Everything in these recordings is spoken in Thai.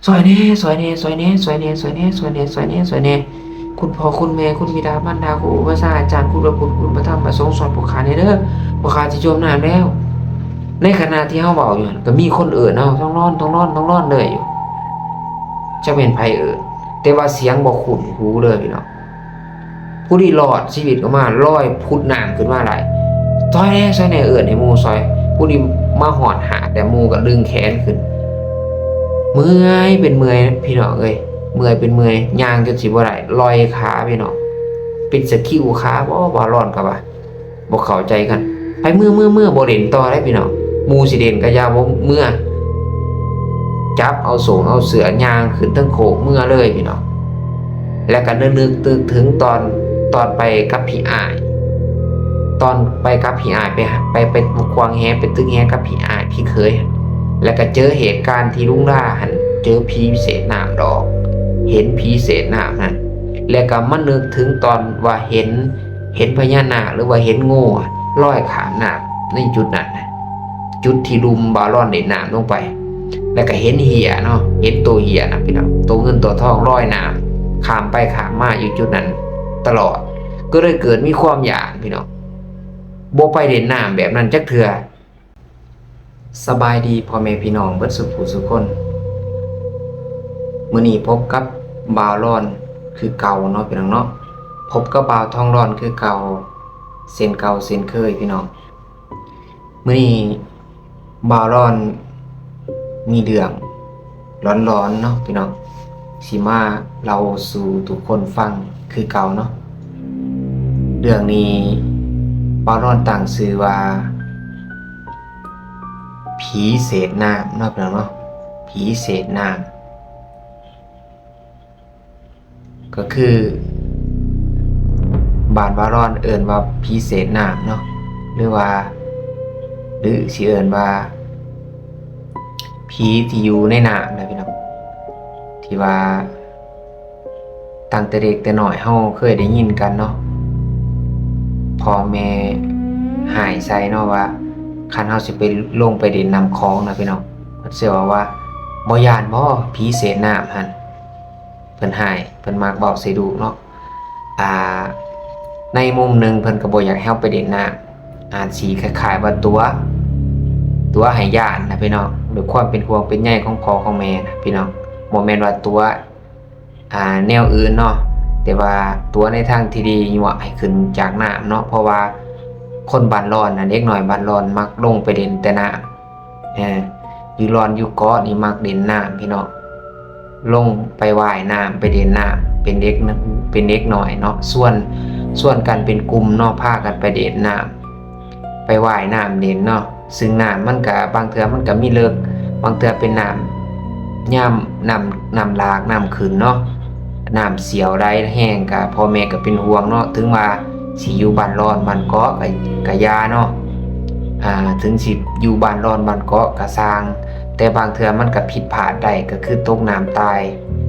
ซอยแน่ซอยแน่ซอยแน่ซอยแน่ซอยแน่ซอยแน่ซอยแน่ซอยแน่คุณพ่อคุณแม่คุณบิดามารดาครูอุปชฌาย์อาจารย์คุณพระพุทธคุณพระธรรมพระสงฆ์สอนพวกข้าเด้อพวกข้าสิจมน้ำแล้วในขณะที่เฮาเว้าอยู่ก็มีคนเอิ้นเฮาต้องร้อนเลยอยู่จะเป็นไผเอิ้นแต่ว่าเสียงบ่คุ้นหูเลยพี่น้องผู้ที่รอดชีวิตออกมาลอยพุดน้ำขึ้นมาได้ซอยแน่เอิ้นให้หมู่ซอยผู้ที่มาฮอดหาดแต่หมู่ก็ดึงแขนขึ้น เมื่อยเป็นเมื่อยพี่น้องเอ้ยเมื่อยเป็นเมื่อยย่างจนสิบ่ได้ลอยขาพี่น้องเป็นสกิลขาบ่ร้อนกับว่าบ่เข้าใจกันไปเมื่อบ่เล่นต่อได้พี่น้องหมู่สิเด่นก็อย่าบ่เมื่อจับเอาส่งเอาเสือย่างขึ้นทั้งโขกเมื่อเลยพี่น้องแล้วก็นึกตึกถึงตอนไปกับพี่อ้ายตอนไปกับพี่อ้ายไปควางแฮไปตึกแฮกับพี่อ้ายพี่เคย แล้วก็เจอเหตุการณ์ที่ลุงล่าหันเจอผีเศษน้ำดอกเห็นผีเศษน้ำนั่นแล้วก็มานึกถึงตอนว่าเห็นพญานาคหรือว่าเห็นงูลอยขามน้ำในจุดนั้นจุดที่ลุมบาลอนเด่นน้ำลงไปแล้วก็เห็นเหี่ยเนาะเห็นตัวเหี่ยนะพี่น้องตัวเงินตัวทองลอยน้ำขามไปขามมาอยู่จุดนั้นตลอดก็เลยเกิดมีความอยากพี่น้องโบไปเด่นน้ำแบบนั้นจักเถื่อสบายดีพ่อแม่พี่น้องเบิดสุขผู้สุขคนมื้อนี้พบกับบ่าวร้อนคือเก่าเนาะพี่น้องเนาะพบกับบ่าวทองร้อนคือเก่าเส้นเก่าเส้นเคยพี่น้องมื้อนี้บ่าวร้อนมีเรื่องร้อนๆเนาะพี่น้องสิมาเราสู่ทุกคนฟังคือเก่าเนาะเรื่องนี้บ่าวร้อนตั้งชื่อว่าผีเศษน้ำเนาะพี่น้องเนาะผีเศษน้ำก็คือบ้านบาร้อนเอิ้นว่าผีเศษน้ำเนาะหรือสิเอิ้นว่าผีที่อยู่ในน้ำนะพี่น้องที่ว่าตั้งแต่เด็กแต่น้อยเฮาเคยได้ยินกันเนาะพ่อแม่หายใส่เนาะว่าคันเฮาสิไปลงไปเด่นน้ำคลองนะพี่น้องเพิ่นเชื่อว่าบ่ย้านบ่ผีเศษน้ำหั่นเพิ่นหายเพิ่นมักเว้าใส่ดุเนาะในมุมหนึงเพิ่นก็บ่อยากให้เฮาไปเด่นน้ำอาจสิคล้ายๆว่าตัวให้ย้านนะพี่น้องด้วยความเป็นห่วงเป็นใยของพ่อของแม่นะพี่น้องบ่แม่นว่าตัวแนวอื่นเนาะแต่ว่าตัวในทางที่ดียั่วให้ขึ้นจากน้ำเนาะเพราะว่าคนบ้านร้อนน่ะเด็กน้อยบ้านร้อนมักลงไปเด่นแต่น้ำอยู่ร้อนอยู่เกาะนี่มักเด่นน้ำพี่น้องลงไปว่ายน้ำไปเด่นน้ำเป็นเด็กน้อยเนาะส่วนกันเป็นกลุ่มเนาะพากันไปเด่นน้ำไปว่ายน้ำเด่นเนาะซึ่งน้ำมันก็บางเทื่อมันก็มีเลิกบางเทื่อเป็นน้ำย่ำน้ำหลากน้ำขึ้นเนาะน้ำเสียวได้แห้งก็พ่อแม่ก็เป็นห่วงเนาะถึงว่าสิอยู่บ้านร้อนบ้านเกาะก็ยาเนาะถึงสิอยู่บ้านร้อนบ้านเกาะก็สร้างแต่บางเทื่อมันก็ผิดพลาดได้ก็คือตกน้ำตาย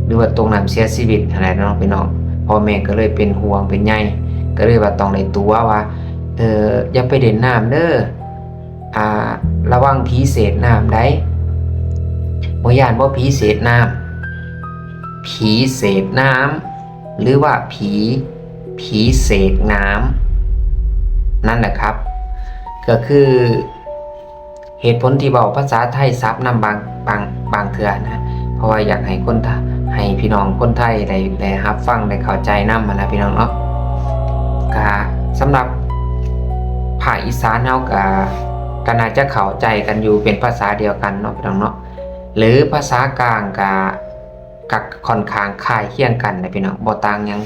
หรือว่าตกน้ำเสียชีวิตอะไรเนาะพี่น้องพ่อแม่ก็เลยเป็นห่วงเป็นใยก็เลยว่าต้องได้ตัวว่าอย่าไปเล่นน้ำเด้อระวังผีเศษน้ำได้บ่ย้านบ่ผีเศษน้ำผีเศษน้ำหรือว่าผีเศษน้ำนั่นแหละครับก็คือเหตุผลที่เว้าภาษาไทยซับนำบางเทื่อนะเพราะว่าอยากให้พี่น้องคนไทยได้รับฟังได้เข้าใจนำนะพี่น้องเนาะก็สำหรับภาคอีสานเฮาก็น่าจะเข้าใจกันอยู่เป็นภาษาเดียวกันเนาะพี่น้องเนาะหรือภาษากลางก็ค่อนข้างคล้ายเคียงกันนะพี่น้องบ่ต่างหยัง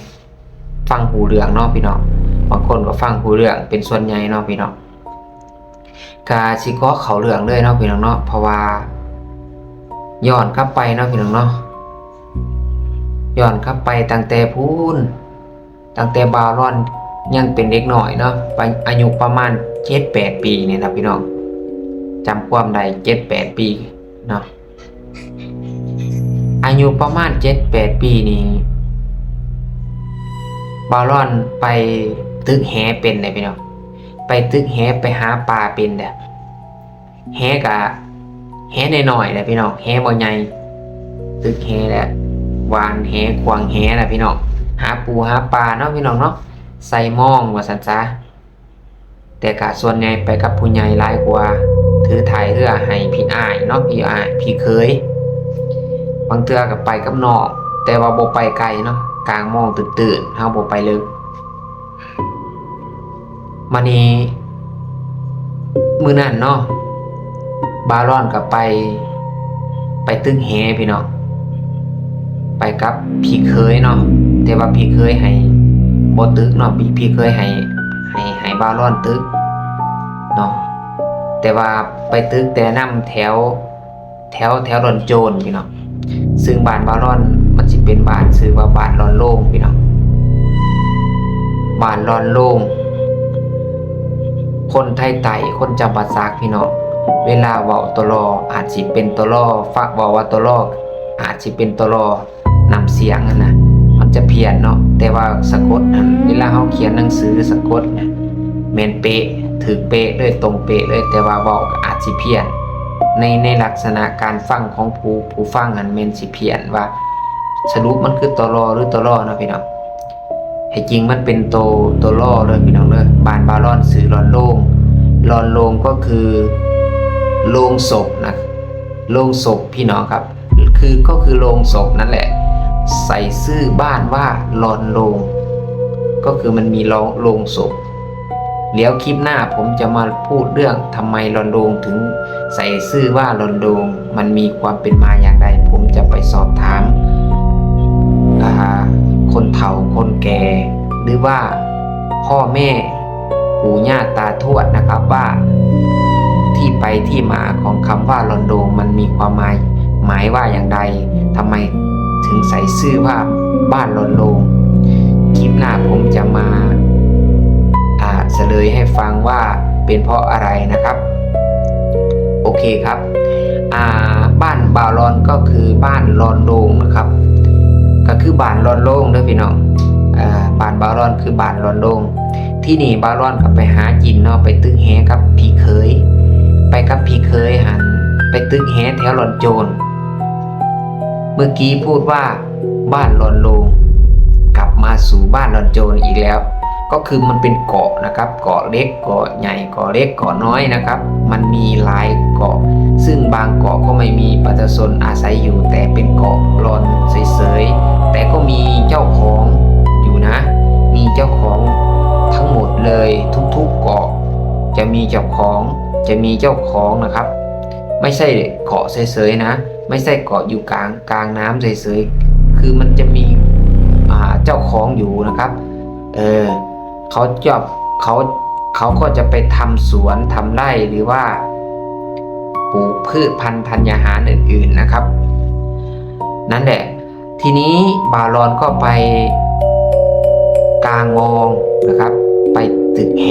ฟังหูเรื่องเนาะพี่น้องบางคนก็ฟังหูเรื่องเป็นส่วนใหญ่เนาะพี่น้องก็สิขอเข้าเรื่องเลยเนาะพี่น้องเนาะเพราะว่าย้อนกลับไปเนาะพี่น้องเนาะย้อนกลับไปตั้งแต่บ่าวร้อนยังเป็นเด็กน้อยเนาะอายุประมาณ 7-8 ปีเนี่ยนะพี่น้องจำความได้ 7-8 ปีเนาะอายุประมาณ 7-8 ปีนี่บาลอนไปตึกแหเป็นได้พี่น้องไปตึกแหไปหาปลาเป็นเด้อแหน้อยๆเด้อพี่น้องแหบ่ใหญ่ ตึกแหและวานแหควางแหนะพี่น้องหาปูหาปลาเนาะพี่น้องเนาะใส่หม้องว่าซั่นซะแต่ก็ส่วนใหญ่ไปกับผู้ใหญ่หลายกว่าถือถ่ายเรือให้พี่อ้ายเนาะพี่อ้ายพี่เคยบางเทื่อก็ไปกับน้องแต่ว่าบ่ไปไกลเนาะกลางหม้องตื่นๆเฮาบ่ไปลึกมานี้มื้อนั้นเนาะบารอนก็ไปตึกแหพี่น้องไปกับพี่เคยเนาะแต่ว่าพี่เคยให้บ่ตึกเนาะพี่เคยให้บารอนตึกเนาะแต่ว่าไปตึกแต่นำแถวดอนโจนพี่น้องซึ่งบ้านบารอนมันสิเป็นบ้านชื่อว่าบ้านลอนโล่งพี่น้องบ้านลอนโล่งคนไทยไต่คนจำปาสักพี่น้องเวลาเว้าตลออาจสิเป็นตลอฟักเว้าว่าตลออาจสิเป็นตลอนำเสียงนะมันจะเพี้ยนเนาะแต่ว่าสะกดนั้นเวลาเฮาเขียนหนังสือสะกดนะแม่นเป๊ะถูกเป๊ะเลยตรงเป๊ะเลยแต่ว่าเว้าก็อาจสิเพี้ยนในลักษณะการฟังของผู้ฟังนั้นแม่นสิเพี้ยนว่าสรุปมันคือตลอหรือตลอเนาะพี่น้องให้จริงมันเป็นโตล่อเลยพี่น้องเด้อบ้านบารอนสื่อลอนโล่งก็คือโรงศพนะโรงศพพี่น้องครับก็คือโรงศพนั่นแหละใส่ชื่อบ้านว่าลอนโรงก็คือมันมีโรงศพเดี๋ยวคลิปหน้าผมจะมาพูดเรื่องทำไมลอนโรงถึงใส่ชื่อว่าลอนโรงมันมีความเป็นมาอย่างไรผมจะไปสอบถามคนเฒ่าคนแก่หรือว่าพ่อแม่ปู่ย่าตาทวดนะครับว่าที่ไปที่มาของคำว่าลอนโดงมันมีความหมายว่าอย่างไรทำไมถึงใส่ชื่อว่าบ้านลอนโดงคลิปหน้าผมจะมาเฉลยให้ฟังว่าเป็นเพราะอะไรนะครับโอเคครับบ้านบารอนก็คือบ้านลอนโดงนะครับก็คือบ้านลอนโล่งเด้อพี่น้องบ้านบารอนคือบ้านลอนโล่งที่นี่บารอนก็ไปหากินเนาะไปตึกแหกับพี่เคยไปกับพี่เคยหันไปตึกแหแถวลอนโจนเมื่อกี้พูดว่าบ้านลอนโล่งกลับมาสู่บ้านลอนโจนอีกแล้วก็คือมันเป็นเกาะนะครับเกาะเล็กเกาะใหญ่เกาะเล็กเกาะน้อยนะครับมันมีหลายเกาะซึ่งบางเกาะก็ไม่มีประชาชนอาศัยอยู่แต่เป็นเกาะลอนเฉยๆแต่ก็มีเจ้าของอยู่นะมีเจ้าของทั้งหมดเลยทุกๆเกาะจะมีเจ้าของนะครับไม่ใช่เกาะเฉยๆนะไม่ใช่เกาะอยู่กลางน้ำเฉยๆคือมันจะมีเจ้าของอยู่นะครับเขาก็จะไปทำสวนทำไร่หรือว่าปลูกพืชพันธุ์ธัญญาหารอื่นๆนะครับนั่นแหละทีนี้บารอนก็ไปกลางมองนะครับไปตึกแห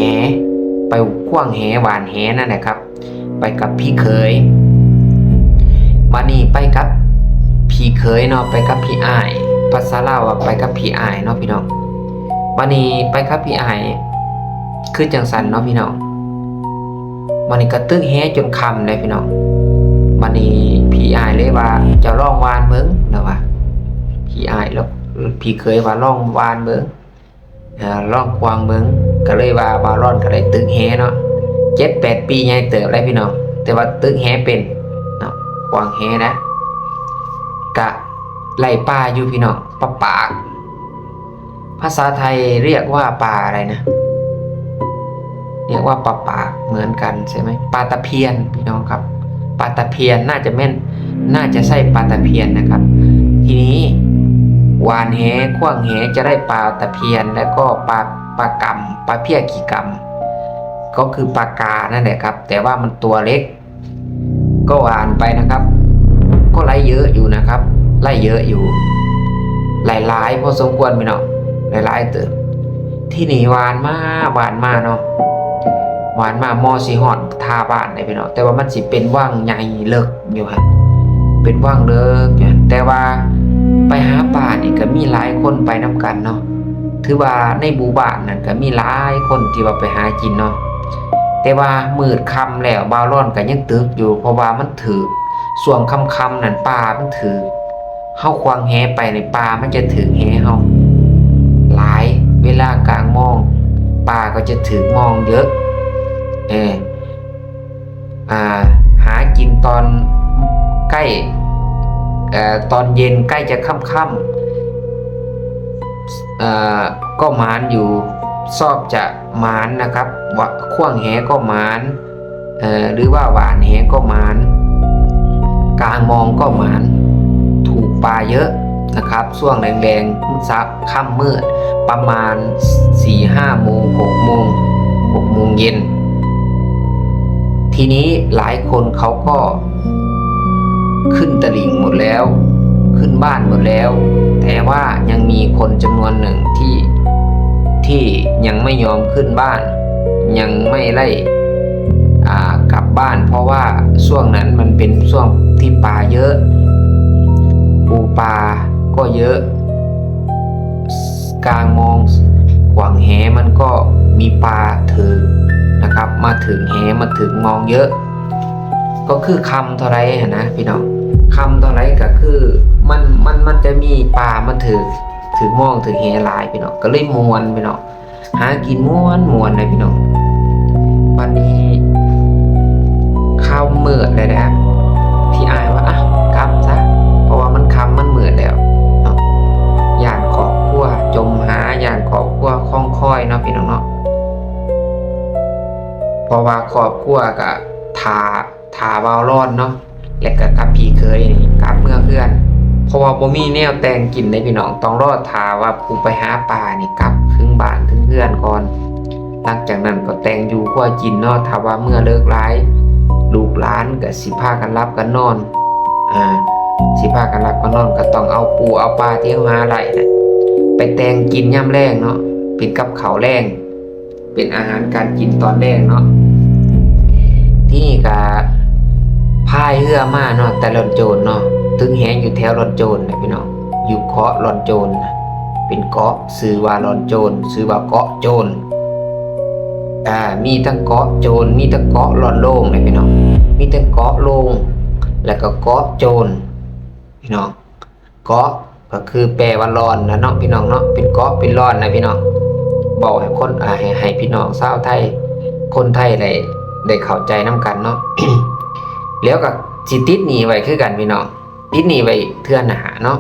ไปขว้างแหหวานแหนั่นแหละครับไปกับพี่เคยมานี่ไปกับพี่เคยเนาะไปกับพี่อ้ายภาษาลาวไปกับพี่อ้ายเนาะพี่น้องวันนี้ไปครับพี่อ้ายคือจังสันเนาะพี่น้องวันนี้ก็ตึกแหจนค่ำเลยพี่น้องวันนี้พี่อ้ายเลยว่าจะลองวานเบิ่งนะว่าพี่อ้ายแล้วพี่เคยว่าลองวานเบิ่งลองควางเบิ่งก็เลยว่าบารอนก็เลยตึกแหเนาะ 7-8 ปีใหญ่เติบแล้วพี่น้องแต่ว่าตึกแหเป็นเนาะควางแหนะกะไล่ป่าอยู่พี่น้องปากภาษาไทยเรียกว่าปลาอะไรนะเรียกว่าปากเหมือนกันใช่ไหมปลาตะเพียนพี่น้องครับปลาตะเพียนน่าจะใช่ปลาตะเพียนนะครับทีนี้หวานแหขว้างแหจะได้ปลาตะเพียนแล้วก็ปลากำปลาเพี้ยกี่กำก็คือปลากานั่นแหละครับแต่ว่ามันตัวเล็กก็หวานไปนะครับก็ไล่เยอะอยู่นะครับไล่เยอะอยู่หลายพอสมควรพี่น้องหลายเติบที่นี่หวานมากเนาะหวานมากมอสิฮอดทาบ้านได้พี่น้องแต่ว่ามันสิเป็นว่างใหญ่เลิกอยู่ฮะเป็นว่างเลิกแต่ว่าไปหาปลานี่ก็มีหลายคนไปนํกันเนาะถือว่าในหมู่บ้านนั่นก็มีหลายคนที่ว่าไปหากินเนาะแต่ว่ามืดค่ำแล้วบาวร้อนก็ยังตึกอยู่เพราะว่ามันถือส่วงค่ำนั่นปลามันถือ เฮาควางแหไปในปลามันจะถึงแหเฮาหลายเวลากลางมองปลาก็จะถึงมองเยอะเออหากินตอนใกล้ตอนเย็นใกล้จะค่ำก็หมานอยู่ชอบจะหมานนะครับว่าข่วงแหก็หมานหรือว่าหวานแหก็หมานกลางมองก็หมานถูกปลาเยอะนะครับช่วงแรงๆซักค่ำมืดประมาณ 4-5 โมง 6 โมงเย็นทีนี้หลายคนเขาก็ขึ้นตลิ่งหมดแล้วขึ้นบ้านหมดแล้วแต่ว่ายังมีคนจำนวนหนึ่งที่ยังไม่ยอมขึ้นบ้านยังไม่ไล่กลับบ้านเพราะว่าช่วงนั้นมันเป็นช่วงที่ปลาเยอะปูปลาก็เยอะกลางมองขวางแหมันก็มีปลาถึงนะครับมาถึงแหมาถึงมองเยอะก็คือคำเท่าไรนะพี่น้องคำเท่าไรก็คือมันจะมีปลามาถึงมองถึงแหหลายพี่น้องก็เลยมวนพี่น้องหากินมวนเลยพี่น้องวันนี้ข้าวเมื่อเลยนะที่อายว่ากลับซะเพราะว่ามันคำมันเหมือนแล้วเนาะย่านขอบขั้วจมหาย่านขอบขั้วคล่องค่อยเนาะพี่น้องเนาะเพราะว่าขอบขั้วกับทาเบาร้อนเนาะและกับพี่เคยนี่กลับเมื่อเพื่อนเพราะว่าบ่มีแนวแต่งกินได้พี่น้องต้องรอทาว่าผู้ไปหาปลานี่กลับถึงบ้านถึงเพื่อนก่อนหลังจากนั้นก็แต่งอยู่ขั้วกินเนาะถ้าว่าเมื่อเลิกร้ายลูกหลานก็สิพากันรับกันนอนสิพากันรับกันนอนก็ต้องเอาปูเอาปลาที่หาได้นะไปแต่งกินย่ำแรงเนาะเป็นกับข้าวแรงเป็นอาหารการกินตอนแรกเนาะที่นี่ก็พายเรือมาเนาะแต่หล่อนโจรเนาะถึงแหงอยู่แถวหล่อนโจรนะพี่น้องอยู่เกาะหล่อนโจรเป็นเกาะชื่อว่าหล่อนโจรชื่อว่าเกาะโจรมีทั้งเกาะโจรมีทั้งเกาะหล่อนโล่งนะพี่น้องมีทั้งเกาะโล่งแล้วก็เกาะโจรพี่น้องเกาะก็คือแปลว่าร้อนนะเนาะพี่น้องเนาะเป็นเกาะเป็นร้อนนะพี่น้องบอกให้คนให้พี่น้องชาวไทยคนไทยได้เข้าใจน้ำกันเนาะ แล้วก็สิติดหนีไว้คือกันพี่น้องติดหนีไว้เทื่อหน้าเนาะ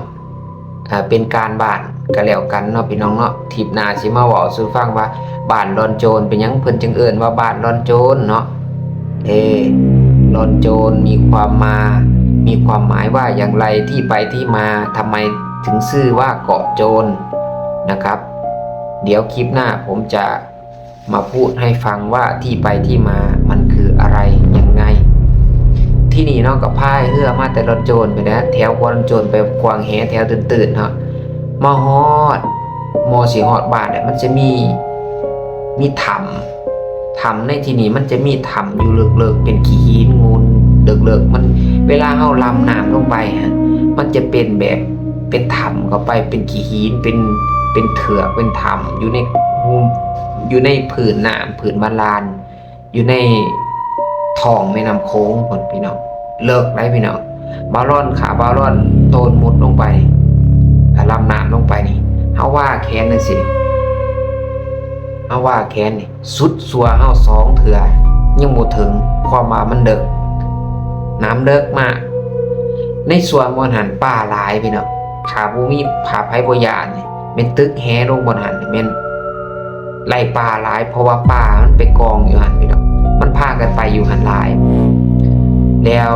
เป็นการบ้านก็แล้วกันเนาะพี่น้องเนาะทิปหน้าสิมาเว้าสู่ฟังว่าบ้านลอนโจรเป็นหยังเพิ่นจึงเอิ้นว่าบ้านลอนโจรเนาะลอนโจรมีความหมายว่าอย่างไรที่ไปที่มาทำไมถึงชื่อว่าเกาะโจรนะครับเดี๋ยวคลิปหน้าผมจะมาพูดให้ฟังว่าที่ไปที่มามันคืออะไรยังไงที่นี่เนาะกับพายเรือมาแต่ลอนโจรไปนะแถวลอนโจรไปกวางแหแถวตื่นๆเนาะมาฮอดมอสิฮอดบ้านเนี่ยมันจะมีถ้ำในที่นี้มันจะมีถ้ำอยู่เลิกๆเป็นขี้หินงูนเลิกๆมันเวลาเฮาลำน้ำลงไปมันจะเป็นแบบเป็นถ้ำเข้าไปเป็นขี้หินเป็นเถือกเป็นถ้ำอยู่ในผืนน้ำผืนบาลานอยู่ในท้องแม่น้ำโค้งคนพี่น้องเลิกไรพี่น้องบาลอนขาบาลอนโตนมุดลงไปลำน้ำลงไปนี่เฮาว่าแขนนั่นสิเฮาว่าแขนนี่สุดสัวเฮา2 เถื่อยังบ่ถึงความว่ามันเดึกน้ำเลิกมากในส่วนบนหันป่าหลายพี่น้องขาบ่มีผาไผบ่ยานนี่เป็นตึกแฮลงบนหันนี่แม่นไล่ป่าหลายเพราะว่าป่ามันไปกองอยู่หันพี่น้องมันพากันไปอยู่หันหลายแล้ว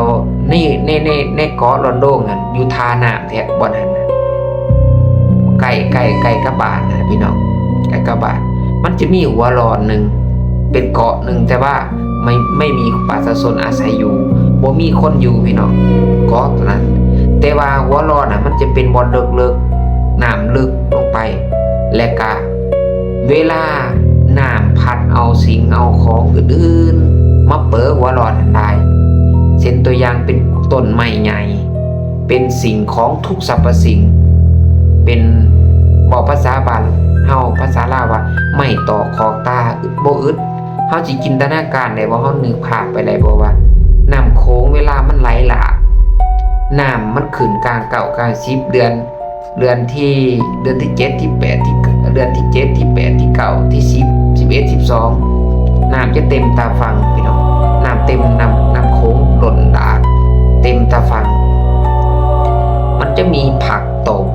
ในเกาะลอนโดงหันอยู่ทาน้ำแท้บนหันใกล้กับบ้านนะพี่น้องใกล้กับบ้านมันจะมีหัวร้อนหนึ่งเป็นเกาะหนึ่งแต่ว่าไม่มีประชาชนอาศัยอยู่บ่มีคนอยู่พี่น้องเกาะตัวนั้นแต่ว่าหัวร้อนมันจะเป็นบ่อนลึกๆน้ำลึกลงไปและก็เวลาน้ำพัดเอาสิ่งเอาของอื่นๆมาเปิดหัวร้อนได้เช่นตัวอย่างเป็นต้นไม้ใหญ่เป็นสิ่งของทุกสรรพสิ่งเป็นบอกภาษาบ้านเฮาภาษาลาวว่าไม่ต่อคอกตาบ่อึดเฮาสิจินตนาการได้บ่เฮานึกภาพไปได้บ่ว่าน้ำโขงเวลามันไหลหลาก น้ำมันขึ้นกลางเก่ากลาง10เดือนที่7ที่8ที่เดือนที่7ที่8ที่9ที่10 11 12น้ำจะเต็มตาฟังพี่น้องน้ำเต็มน้ำโขงหล่นหลากเต็มตาฟังมันจะมีผักตบ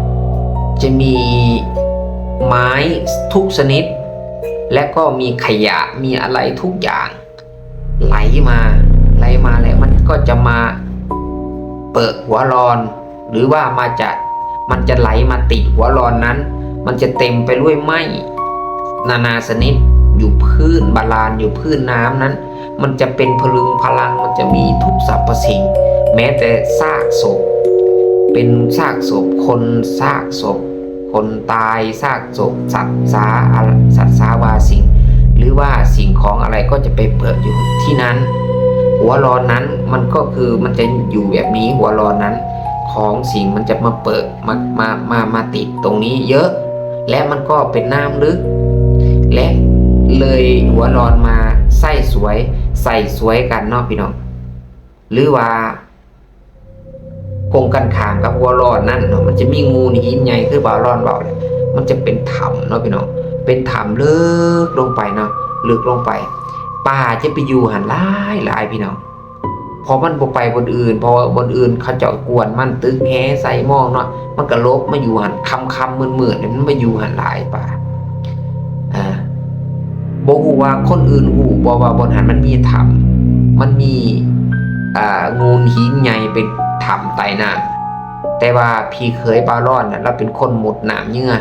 จะมีไม้ทุกชนิดและก็มีขยะมีอะไรทุกอย่างไหลมาแล้วมันก็จะมาเปิดหัวรอนหรือว่ามันจะไหลมาติดหัวรอนนั้นมันจะเต็มไปด้วยไม้นานาชนิดอยู่พื้นบาลานอยู่พื้นน้ำนั้นมันจะเป็นพลึงพลังมันจะมีทุกสรรพสิ่งแม้แต่ซากศพเป็นซากศพคนซากศพคนตายซากศพสัตว์สาวาสิ่งหรือว่าสิ่งของอะไรก็จะไปเปิดอยู่ที่นั้นหัวรอนนั้นมันก็คือมันจะอยู่แบบนี้หัวรอนนั้นของสิ่งมันจะมาเปิดมาติดตรงนี้เยอะและมันก็เป็นน้ำลึกและเลยหัวรอนมาใส่สวยกันเนาะพี่น้องหรือว่าคงกันขามกับหัวรอนนั่นเนาะมันจะมีงูหินใหญ่คือบ่าวรอนเบาเลยมันจะเป็นถ้ำเนาะพี่น้องเป็นถ้ำลึกลงไปเนาะลึกลงไปป่าจะไปอยู่หันหลายพี่น้องพอมันบ่ไปบนอื่นเพราะว่าบนอื่นเขาเจาะกวนมันตึกแฮใส่มองเนาะมันก็ลบมาอยู่หันคำมืดๆเนี่ยมันมาอยู่หันหลายป่าบ่ฮู้ว่าคนอื่นฮู้บ่ว่าบนหันมันมีถ้ำมันมีงูหินใหญ่เป็นถ้ำใต้น้ำแต่ว่าพี่เคยปลาร้อนน่ะเราเป็นคนหมดน้ำเยื่อ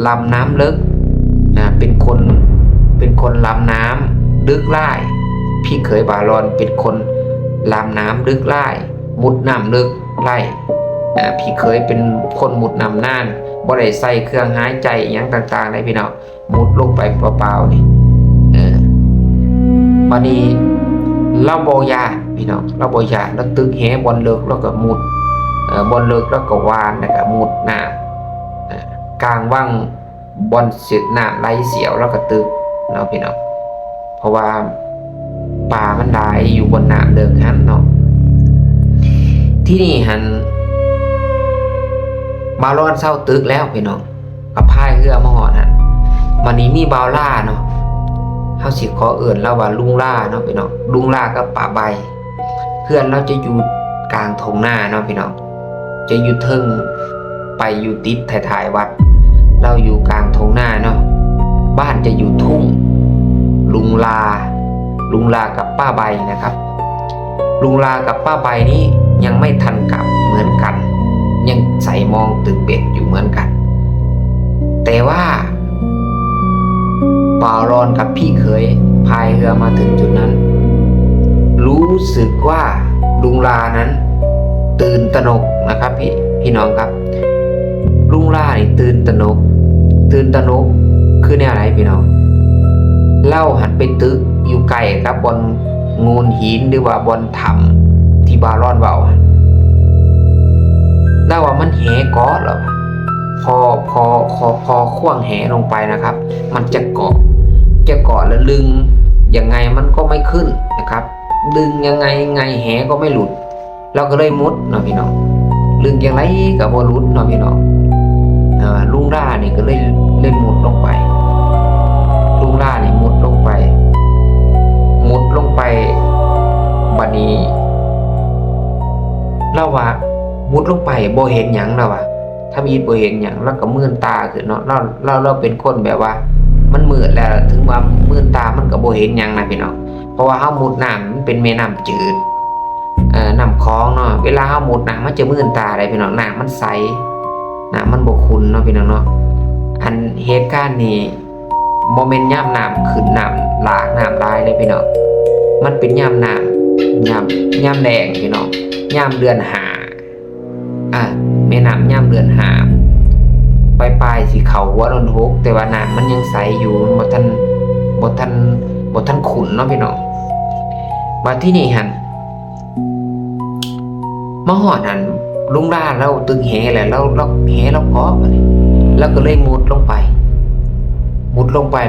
ลำน้ำลึกเป็นคนลำน้ำลึกไล่พี่เคยปลาร้อนเป็นคนลำน้ำลึกไล่มุดน้ำลึกไล่พี่เคยเป็นคนมุดน้ำน่านบ่ได้ใส่เครื่องหายใจอย่างต่างๆได้พี่น้องมุดลงไปเปล่าๆนี่วันนี้เราบ่ยานพี่น้องเราบ่ยานแล้วตึกแหบอลเลิกแล้วก็มุดบอลเลิกแล้วก็วานแล้วก็มุดน้ำกลางว่างบอลเสียน้ำไหลเสียวแล้วก็ตึกเนาะพี่น้องเพราะว่าป่ามันได้อยู่บนน้ำเดิมฮั่นเนาะที่นี่หันบาวรอนเศร้าตึกแล้วพี่น้องกับพายเรือมาหอดหันวันนี้มีบาวล่าเนาะเฮาสิขอเอิ้นแล้วว่าลุงล่าเนาะพี่น้องลุงล่ากับป่าใบเพื่อนเราจะอยู่กลางทงหน้าเนาะพี่น้องจะอยู่เทิงไปอยู่ติดถ่ายวัดเราอยู่กลางทงหน้าเนาะบ้านจะอยู่ทุ่งลุงลากับป้าใบนะครับลุงลากับป้าใบนี้ยังไม่ทันกลับเหมือนกันยังใส่มองตึกเป็ดอยู่เหมือนกันแต่ว่าบ่าวรอนกับพี่เคยพายเรือมาถึงจุดนั้นรู้สึกว่าลุงลานั้นตื่นตระหนกนะครับพี่น้องครับลุงลานี่ตื่นตระหนกคือแนวไหนพี่น้องเล่าหันไปตึกอยู่ไกลกับบนงูหินหรือว่าบนถ้ำที่บาวรอนเบาเล่าว่ามันแหเกาะเหรอพอข่วงแหลงไปนะครับมันจะเกาะแล้วลึงยังไงมันก็ไม่ขึ้นนะครับดึงยังไงแหก็ไม่หลุดเราก็เลยมุดเนาะพี่น้องลึงยังไงก็บ่หลุดเนาะพี่น้องลุงล่านี่ก็เลยมุดลงไปลุงล่านี่มุดลงไปบัดนี้เราว่ามุดลงไปบ่เห็นหยังแล้วว่ะถ้ามีบ่เห็นหยังแล้วก็มื่นตาขึ้นเนาะเราเป็นคนแบบว่ามันมืดแล้วถึงว่ามื่นตามันก็บ่เห็นหยังนะพี่น้องเพราะว่าเฮามุดน้ำมันเป็นแม่น้ำจืดน้ำคลองเนาะเวลาเฮามุดน้ำมันจะมื่นตาได้พี่น้องน้ำมันใสน้ำมันบ่ขุ่นเนาะพี่น้องเนาะอันเหตุการณ์นี้บ่แม่นยามน้ำขึ้นน้ำหลากน้ำลายเลยพี่น้องมันเป็นยามน้ำยามแดงพี่น้องยามเดือน5แม่น้ำยามเดือน5ปลายสิเข้าหัวโดนหกแต่ว่าน้ำมันยังใสอยู่บ่ทันขุ่นเนาะพี่น้องมาที่นี่หั่นมาฮอดหั่นลุงล่าเราตึงแหแหละเราแหเราเกาะบัดนี้แล้วก็เลยมุดลงไป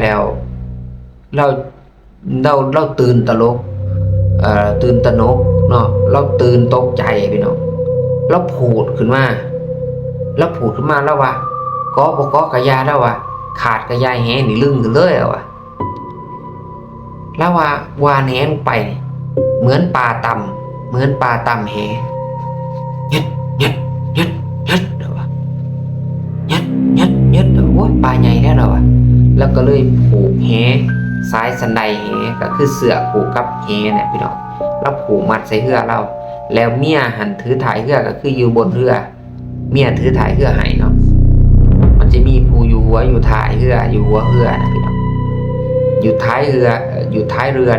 แล้วเราตื่นตระหนก ตื่นตระหนกเนาะเราตื่นตกใจพี่น้องเราพูดขึ้นมาแล้วว่าก็บ่ก็กะยาแล้วว่าขาดกะยายแหนี่ลึงขึ้นเลยว่ะแล้วว่าวานแหลงไปเหมือนปลาต่ำแหยึดเด้อว่ะยึดโอ้ยปลาใหญ่แล้วว่ะแล้วก็เลยผูกแหสายสันไดแหก็คือเสือผูกกับแหเนี่ยพี่น้องแล้วผูกมัดใส่เรือเราแล้วเมียหันถือถ่ายเรือก็คืออยู่บนเรือเมียถือถ่ายเรือให้เนาะมันจะมีผู้อยู่หัวอยู่ถ่ายเรืออยู่หัวเรือนะพี่น้องอยู่ท้ายเรือ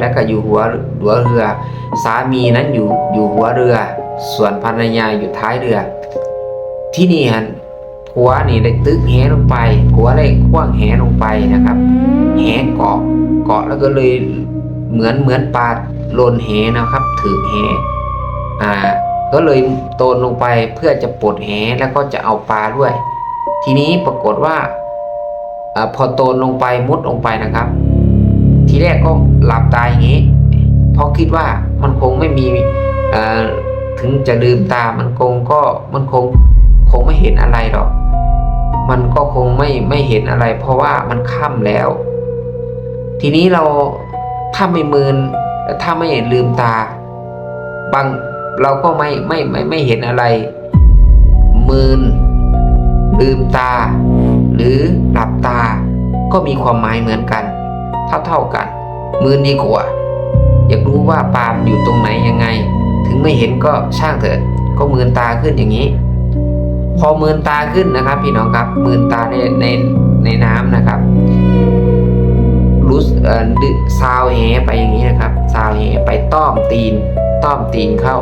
แล้วก็อยู่หัวเรือสามีนั้นอยู่หัวเรือส่วนภรรยาอยู่ท้ายเรือที่นี่ฮะผัวนี่ได้ตึกแหลงไปผัวได้คว้างแหลงไปนะครับแหเกาะแล้วก็เลยเหมือนปลาโลนแหนะครับถือแหก็เลยโตนลงไปเพื่อจะปลดแหแล้วก็จะเอาปลาด้วยทีนี้ปรากฏว่าพอโตนลงไปมุดลงไปนะครับทีแรกก็หลับตายอย่างนี้เพราะคิดว่ามันคงไม่มีถึงจะลืมตามันคงไม่เห็นอะไรหรอกมันก็คงไม่เห็นอะไรเพราะว่ามันค่ำแล้วทีนี้ถ้าไม่มืนถ้าไม่ลืมตาเราก็ไม่เห็นอะไรมืนลืมตาหรือหลับตาก็มีความหมายเหมือนกันเท่ากันมืนดีกว่าอยากรู้ว่าปลาอยู่ตรงไหนยังไงถึงไม่เห็นก็ช่างเถิดก็มืนตาขึ้นอย่างนี้พอมืนตาขึ้นนะครับพี่น้องครับมืนตาในน้ำนะครับรู้ซาวแหไปอย่างนี้นะครับซาวแหไปต้อมตีนเข้า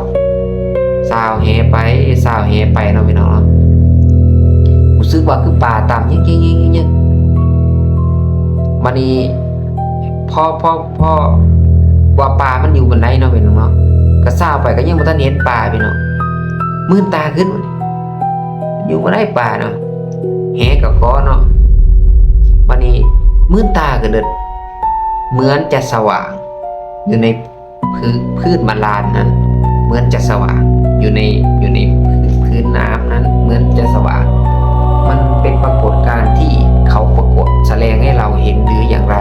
ซาวแหไปเนาะพี่น้องเนาะรู้สึกว่าคือป่าต่ำยิ่งวันนี้พอว่าปลามันอยู่บนไหนเนาะพี่น้องเนาะก็ซาวไปก็ยังบ่ทันเห็นปลาพี่น้องมืนตาขึ้นอยู่บนไหนปลาเนาะแหกับก้อเนาะวันนี้มืนตาก็เดินเหมือนจะสว่างอยู่ในพื้นมาลานนั้นเหมือนจะสว่างอยู่ในพื้นน้ำนั้นเหมือนจะสว่างมันเป็นปรากฏการณ์ที่เขาปรากฏแสดงให้เราเห็นหรืออย่างไร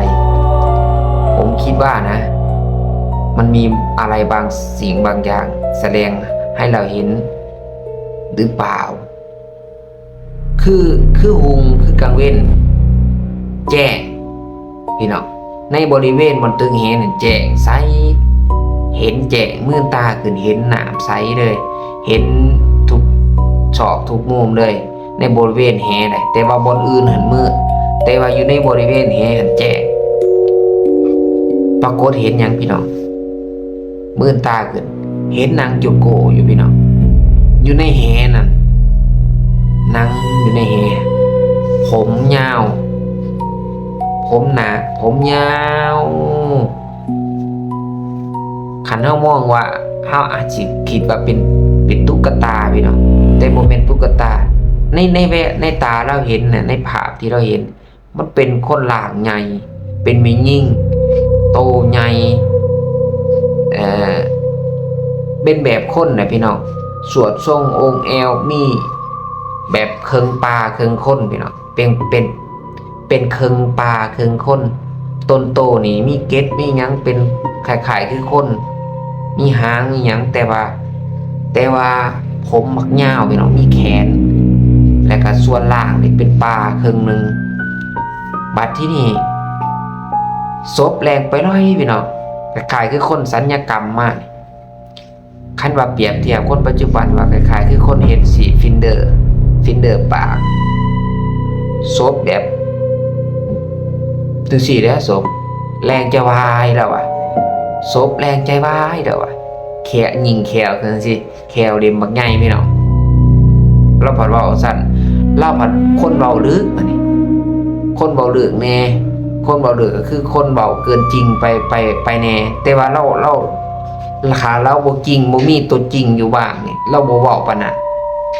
ผมคิดว่านะมันมีอะไรบางสิ่งบางอย่างแสดงให้เราเห็นหรือเปล่าคือหุงคือกลางเว้นแจ้งพี่น้องในบริเวณบนตึงแหนแจ้งใสเห็นแจ้งมืดตาขึ้นเห็นน้ำใสเลยเห็นทุกชอกทุกมุมเลยในบริเวณแหเลยแต่ว่าบนอื่นเห็นมืดแต่ว่าอยู่ในบริเวณแหเห็นแจ้งปรากฏเห็นอย่างพี่น้องมืดตาขึ้นเห็นนางโยโกอยู่พี่น้องอยู่ในแหนั่นนางอยู่ในแหผมยาวผมหนาผมยาวขันเฮามองว่าเฮาอาจสิคิดว่าเป็นตุ๊กตาพี่น้องแต่บ่แม่นตุ๊กตาในตาเราเห็นน่ะในภาพที่เราเห็นมันเป็นคนหลางใหญ่เป็นแม่ยิ่งโตใหญ่เป็นแบบคนน่ะพี่น้องสวดทรงองค์แอวมีแบบเคิงปลาเคิงคนพี่น้องเป็นเคิงปลาเคิงคนต้นโตนี่มีเกล็ดมีหยังเป็นคล้ายๆคือคนมีหางมีหยังแต่ว่าผมมักยาวพี่น้องมีแขนและก็ส่วนล่างนี่เป็นปลาเคิงนึงบัดที่นี่ศพแรงไปร้อยพี่น้องคล้ายๆคือคนสัญญกรรมมากคันว่าเปรียบเทียบคนปัจจุบันว่าคล้ายๆคือคนเฮ็ดสีฟินเดอร์ปากศพแบบถึงสี่แล้วศพแรงจะวายแล้วอ่ะศพแรงใจวายแล้วอ่ะแขวยิงแขวคือสิแขวเด็มบักใหญ่พี่น้องเราผัดเว้าสั้นเราผัดคนเว้าลึกมานี่คนเว้าลึกแน่คนเว้าลึกก็คือคนเว้าเกินจริงไปแน่แต่ว่าเราราคาเราบ่จริงบ่มีตัวจริงอยู่บ้างนี่เราบ่เว้าปานนั้น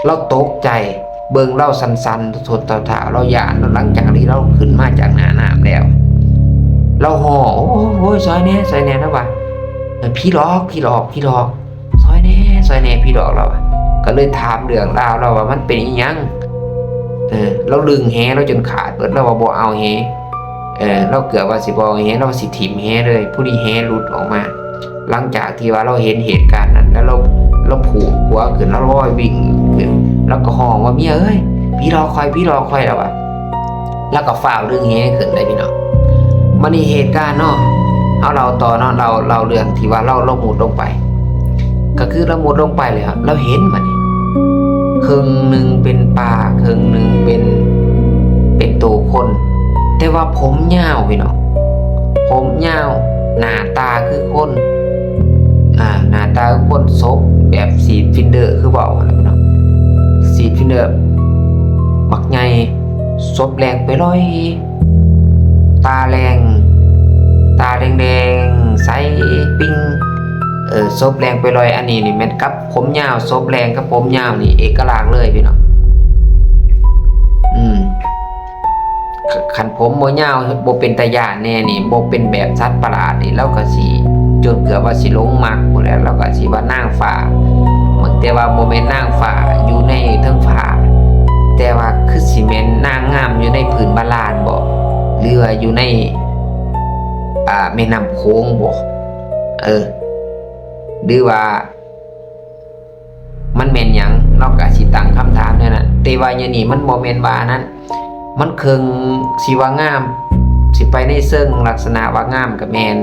เราตกใจเบิ่งเราสันๆทดๆถาเราย่านหลังจากที่เราขึ้นมาจากหน้าน้ำแล้วเราห่อโอ้ยซอยแน่นะว่า พี่หลอกซอยแน่พี่หลอกเราอะก็เลยถามเรื่องราวเราว่ามันเป็นอีหยังเราลึงแฮเราจนขาดเบิดเราว่าบ่เอาแฮเราเกือบว่าสิบ่เอาแฮเราสิถิ่มแฮเลยผู้ที่แฮหลุดออกมาหลังจากที่ว่าเราเห็นเหตุการณ์นั้นแล้วเราผูกหัวขึ้นแล้วร้อยวิ่งขึ้นแล้วก็ห้องว่าเมียเอ้ยพี่รอคอยแล้วอะแล้วก็ฝ่าวเรื่องแฮขึ้นได้พี่น้องมันนี่เหตุการณ์เนาะเอาเราต่อเนาะเราเรื่องที่ว่าเราหมุดลงไปก็คือเราหมุดลงไปเลยครับเราเห็นมันนี่ครึ่งหนึ่งเป็นปลาครึ่งหนึ่งเป็นตัวคนแต่ว่าผมยาวพี่น้องผมยาวหน้าตาคือคนหน้าตาคือคนซบแบบสีดฟินเดอร์คือบอกนะพี่น้องสีดฟินเดอร์บักใหญ่ซบแรงไปร้อยตาแดงใสปิ้งซบแรงไปลอยอันนี้นี่แม่นกับผมยาวซบแรงกับผมยาวนี่เอกลักษณ์เลยพี่น้องคันผมบ่ยาวบ่เป็นตาย่านแน่นี่บ่เป็นแบบสัตว์ประหลาดนี่เราก็สิจนเกือบว่าสิหลงมักหมดแล้วเราก็สิว่านางฟ้าแต่ว่าบ่แม่นนางฟ้าอยู่ในเทิงฟ้าแต่ว่าคือสิแม่นนางงามอยู่ในผืนบาลานบ่หรือว่าอยู่ในแม่น้ำโขงบ่หรือว่ามันแม่นหยังเราก็สิตั้งคำถามเนี่ยนะแต่ว่าอย่างนี้มันบ่แม่นว่านั้นมันเคิงสิว่างามสิไปในเชิงลักษณะว่างามก็แม่น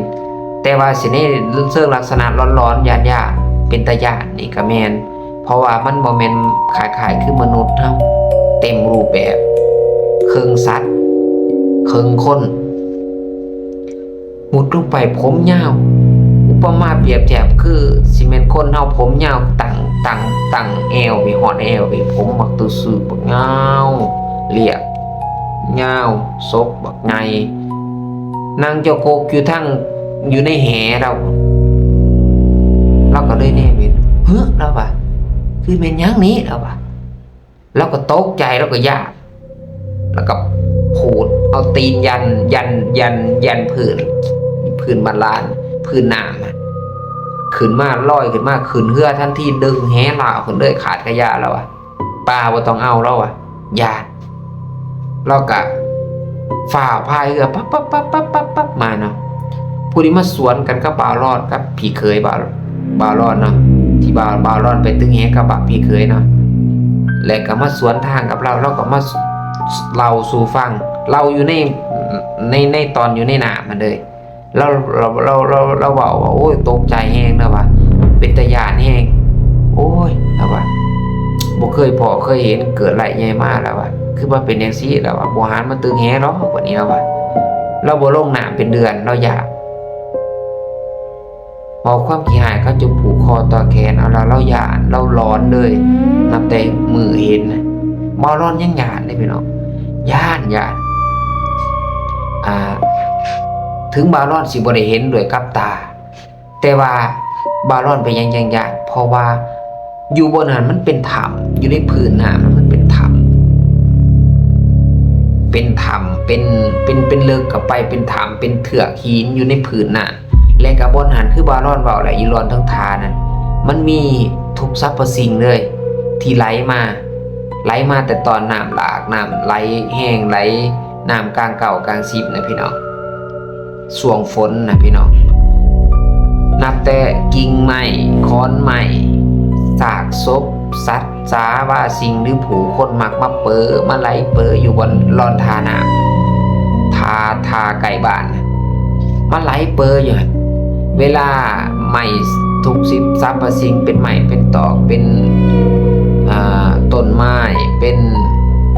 แต่ว่าสิในเชิงลักษณะร้อนๆยากๆเป็นตาญาตินี่ก็แม่นเพราะว่ามันบ่แม่นคล้ายๆคือมนุษย์เฮาเต็มรูปแบบเคิงสัตว์เคิงคนมุดลงไปผมยาวอุปมาเปรียบเทียบคือสิแม่นคนเฮาผมยาวตั้งเอวไปฮอดเอวไปผมบักตุซื่อบักยาวเรียบยาวซบบักใหญ่นางเจ้าโกกอยู่ในแหเราก็เลยแน่เว้นเราว่าคือแม่นหยังนี้เราว่าเราก็ตกใจเราก็ยากแล้วก็พูดเอาตีนยันพื้นบาลานพื้นน้ำขึ้นมาลอยขึ้นมาขึ้นเหือทันทีดึงแหลาวขึ้นเลยขาดกระยาแล้วปลาบ่ต้องเอาแล้วญาติเราก็ฝ่าพายเรือปั๊บมาเนาะผู้ที่มาสวนกันก็บ่าวรอดกับพี่เคยบ่าวรอดเนาะที่บ่าวรอดไปตึงแหกับพี่เคยเนาะและก็มาสวนทางกับเราก็มาเราสู่ฟังเราอยู่ในตอนอยู่ในน้ำมันเลยเราบอกว่าโอ้ยตกใจแห้งนะว่ะเป็นตาญาณแห้งโอ้ยนะว่ะบ่เคยเห็นเกิดไหลใหญ่มากแล้วว่ะคือว่าเป็นอย่างซี่แล้วว่ะบ่หารมันตึงแฮเนาะกว่านี้แล้วว่ะเราบ่ลงน้ำเป็นเดือนเราอยากพอความขี้หายเขาจะผูกคอต่อแขนเอาเราหยาดเราร้อนเลยนับแต่มือเห็นนะบ่ร้อนยังหยาดเลยพี่น้องหยาดถึงบาลอนสิบ่ได้เห็นด้วยกับตาแต่ว่าบาลอนไปยังญาติเพราะว่าอยู่บนนั้นมันเป็นถ้ำอยู่ในพื้นน้ำมันเป็นถ้ำเป็นเลิกกับไปเป็นถ้ำเป็นเถือกหินอยู่ในพื้นน้ำและกับบนนั้นคือบาลอนเว้าแหละอีรอนทั้งทานั้นมันมีทุกสรรพสิ่งเลยที่ไหลมาแต่ตอนน้ำหลากน้ำไหลแห้งไหลน้ำกลางเก่ากลางซิบนะพี่น้องช่วงฝนนะพี่น้องนับแต่กิ่งไม้ค้อนไม้ซากศพสัตว์สาว่าสิ่งหรือผู้คนมักมามาไหลอยู่บนลอนทาน้ำทาไก่บ้านมาไหลอยู่เวลาไม้ทุกสิบสรรพสิ่งเป็นไม้เป็นตอกเป็นต้นไม้เป็น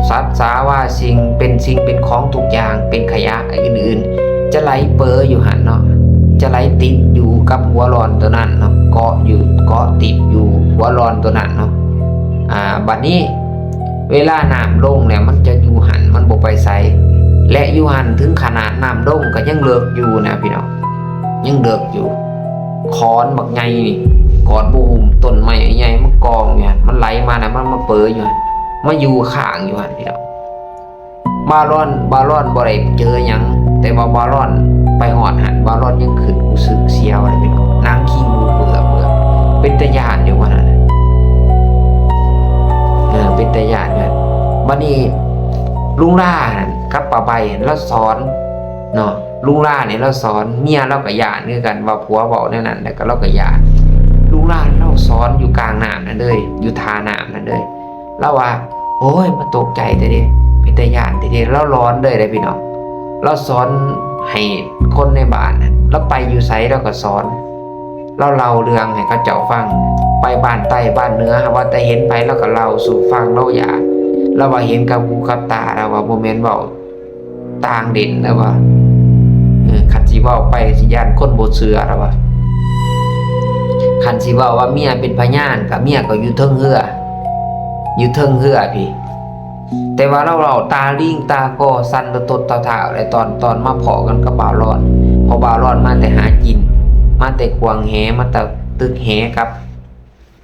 สัตว์สาว่าสิ่งเป็นของทุกอย่างเป็นขยะอื่นๆจะไหลอยู่หันเนาะจะไหลติดอยู่กับหัวรอนตัวนั้นเนาะเกาะติดอยู่หัวรอนตัวนั้นเนาะบัดนี้เวลาน้ำลงเนี่ยมันจะอยู่หันมันบ่ไปไสและอยู่หันถึงขนาดน้ำลงก็ยังเลิกอยู่นะพี่น้องยังเลิกอยู่ค้อนบักใหญ่นี่กอดบูมต้นไม้ใหญ่มันกองเนี่ยมันไหลมานะมันมาอยู่มาอยู่ข้างอยู่หันพี่น้องบาลอนบ่ได้เจอหยัง แต่ว่าบอลอนไปหอดหันบอลอนยังขึ้นรู้สึกเสียวอะไรพี่น้องนางขี้งูเบื่อเป็นตะยานอยู่วันนั้นเป็นตะยานเนี่ยบัดนี้ลุงล่ากับป้าใบแล้วสอนเนาะลุงล่าเนี่ยเราสอนเมียเราก็ยานคือกันว่าผัวเว้าแนวนั้นแล้วก็เราก็ยานลุงล่าเราสอนอยู่กลางน้ำนั่นเลยอยู่ทาน้ำนั่นเลยเราว่าโอ้ยมาตกใจแต่ดิเป็นตะยานแต่ดิเราร้อนเลยได้พี่น้องเราสอนให้คนในบ้านเราไปอยู่ไสเราก็สอนเราเล่าเรื่องให้เขาเจ้าฟังไปบ้านใต้บ้านเหนือว่าแต่เห็นไปแล้วก็เล่าสู่ฟังเราอย่าเราว่าเห็นกับหูกับตาเราว่าโมเมนต์เว้าต่างเด่นแล้วว่าคันสิเว้าไปสิย่านคนบ่เชื่อแล้วว่าคันสิเว้าว่าเมียเป็นพยานก็เมียก็อยู่เทิงเรือพี่แต่ว่าเราตาลิงตาก็สั่นตดตาเท้าอะไรตอนมาพอกันกับบ่าวรอดพอบ่าวรอดมาแต่หากินมาแต่ควงแหมาแต่ตึกแหกับ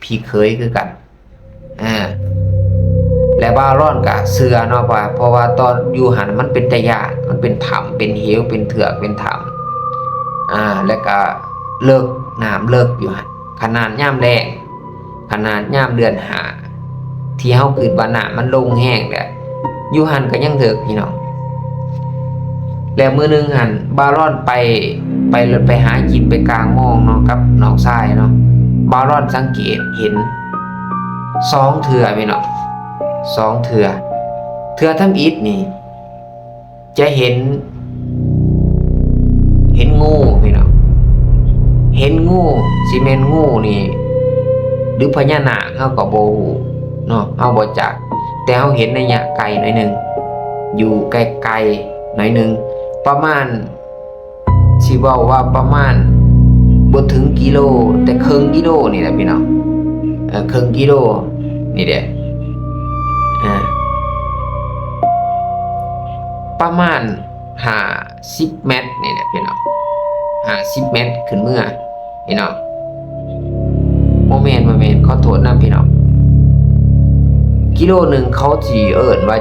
พี่เคยคือกันและบ่าวรอดก็เชื่อเนาะว่าเพราะว่าตอนอยู่หันมันเป็นตะยานมันเป็นถ้ำเป็นเหวเป็นเถือกเป็นถ้ำแล้วก็เลิกน้ำเลิกอยู่หันขนาดยามแล้งขนาดยามเดือน5ที่เฮาคิดว่าน้ำมันลงแห้งแหละอยู่หันก็ยังเถิกพี่น้องแล้วมื้อนึงหันบารอนไปหากินไปกลางมองเนาะกับน้องชายเนาะบารอนสังเกตเห็น2เทื่อพี่น้อง2เทื่อทำอิฐนี่จะเห็นงูพี่น้องเห็นงูสิแม่นงูนี่หรือพญานาคเฮาก็บ่ฮู้เนาะเฮาบ่จักแต่เฮาเห็นในระยะไกลหน่อยนึงอยู่ไกลๆหน่อยนึงประมาณสิเว้าว่าประมาณบ่ถึงกิโลแต่ครึ่งกิโลนี่แหละพี่น้องครึ่งกิโลนี่แหละประมาณ50 เมตรนี่แหละพี่น้อง50 เมตรขึ้นเมื่อพี่น้องโมเมนต์ขอโทษนะพี่น้องกิโลนึงเขาสิเอิ้นว่า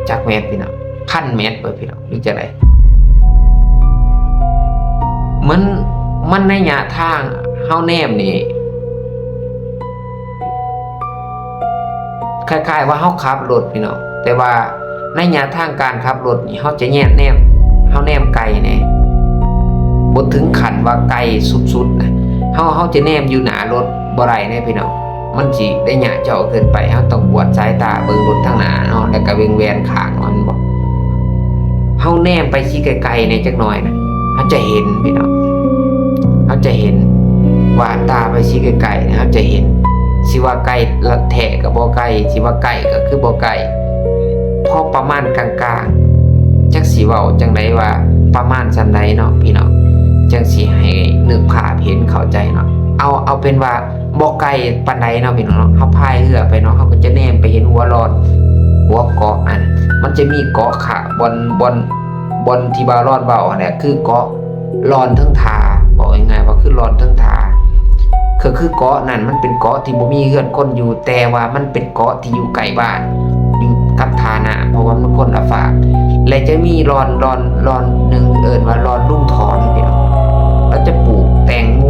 จักเมตรพี่น้อง1,000 เมตรเด้อพี่น้องหรือจังได๋มันในระยะทางเฮาแนมนี่คล้ายๆว่าเฮาขับรถพี่น้องแต่ว่าในระยะทางการขับรถนี่เฮาจะแนมเฮาแนมไกลแน่บ่ถึงขั้นว่าไกลสุดๆนะเฮาจะแนมอยู่หน้ารถบ่ได้แน่พี่น้องมันสิได้ยะเจาะเกินไปเฮาต้องกวดสายตาเบิ่งรถทางหน้าเนาะแล้วก็แว่นข้างมันบ่เฮาแนมไปสิไกลๆในจักหน่อยนะเฮาจะเห็นพี่น้องเฮาจะเห็นว่าตาไปสิไกลๆนะครับจะเห็นสิว่าใกล้ละแท้ก็บ่ใกล้สิว่าใกล้ก็คือบ่ใกล้พอประมาณกลางๆจักสิเว้าจังได๋ว่าประมาณจังไดเนาะพี่น้องจังสิให้นึกภาพเห็นเข้าใจเนาะเอาเป็นว่าบ่ไกลปานใดเนาะพี่น้องเนาะเฮาพายเรือไปเนาะเฮาก็จะแนมไปเห็นหัวเกาะมันจะมีเกาะขาบนที่บ่าวรอดเว้าเนี่ยคือเกาะลอนทั้งทาบอกง่ายๆว่าคือลอนทั้งทาคือเกาะนั่นมันเป็นเกาะที่บ่มีเรือนคนอยู่แต่ว่ามันเป็นเกาะที่อยู่ไกลบ้านอยู่กับทานาเพราะว่ามันคนละฝากและจะมีลอนนึงเอิ้นว่าลอนลุงถอนพี่น้องแล้วจะปลูกแตงโม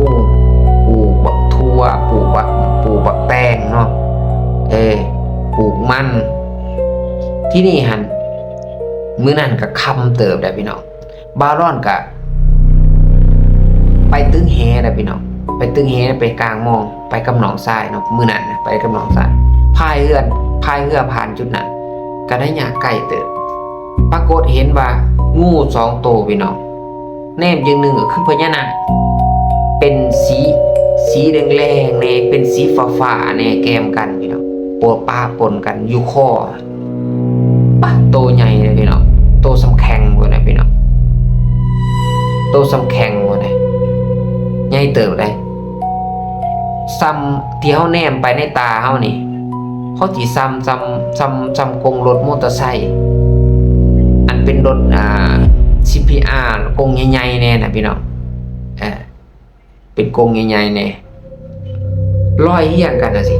ปลูกบักทั่วปลูกบักแตงเนาะปลูกมันที่นี่หั่นมื้อนั้นก็ค่ำเติบได้พี่น้องบารอนก็ไปตึ้งแหนะพี่น้องไปตึ้งแหไปกลางมองไปกับหนองทรายเนาะมื้อนั้นไปกับหนองทรายพายเรือผ่านจุดนั้นก็ได้ยาใกล้เติบปรากฏเห็นว่างู2ตัวพี่น้องแนมอย่างนึงก็คือพญานาคเป็นสีแดงๆแน่เป็นสีฟ้าๆแน่แกมกันพี่น้องปะปนกันอยู่คอปะโตใหญ่เลยพี่น้องโตสำแข็งบ่นะพี่น้องโตสำแข็งบ่นะใหญ่เติบได้ซ้ำที่เฮาแนมไปในตาเฮานี่เขาสิซ้ำกงรถมอเตอร์ไซค์อันเป็นรถCPR กงใหญ่ๆแน่น่ะพี่น้องเป็นกงใหญ่ๆแน่ลอยเฮี้ยงกันน่ะสิ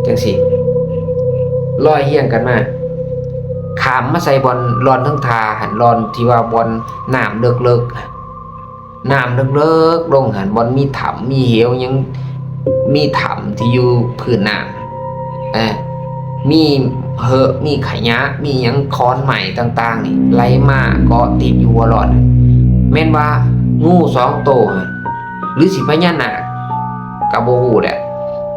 จังสิลอยเฮี้ยงกันมาข ามมาใส่บอลรอนทั้งทาหันรอนที่ว่าบอลน้ำเลิกๆน้ำเลิกๆลงหันบอลมีถ้ำมีเหวยังมีถ้ำที่อยู่พื้นน้ำมีมีขยะมีหยังค้อนใหม่ต่างๆนี่ไหลมาเกาะติดอยู่หัวรอนแม่นว่างู2ตัวหรือสิพญานาคก็บ่ฮู้แหละ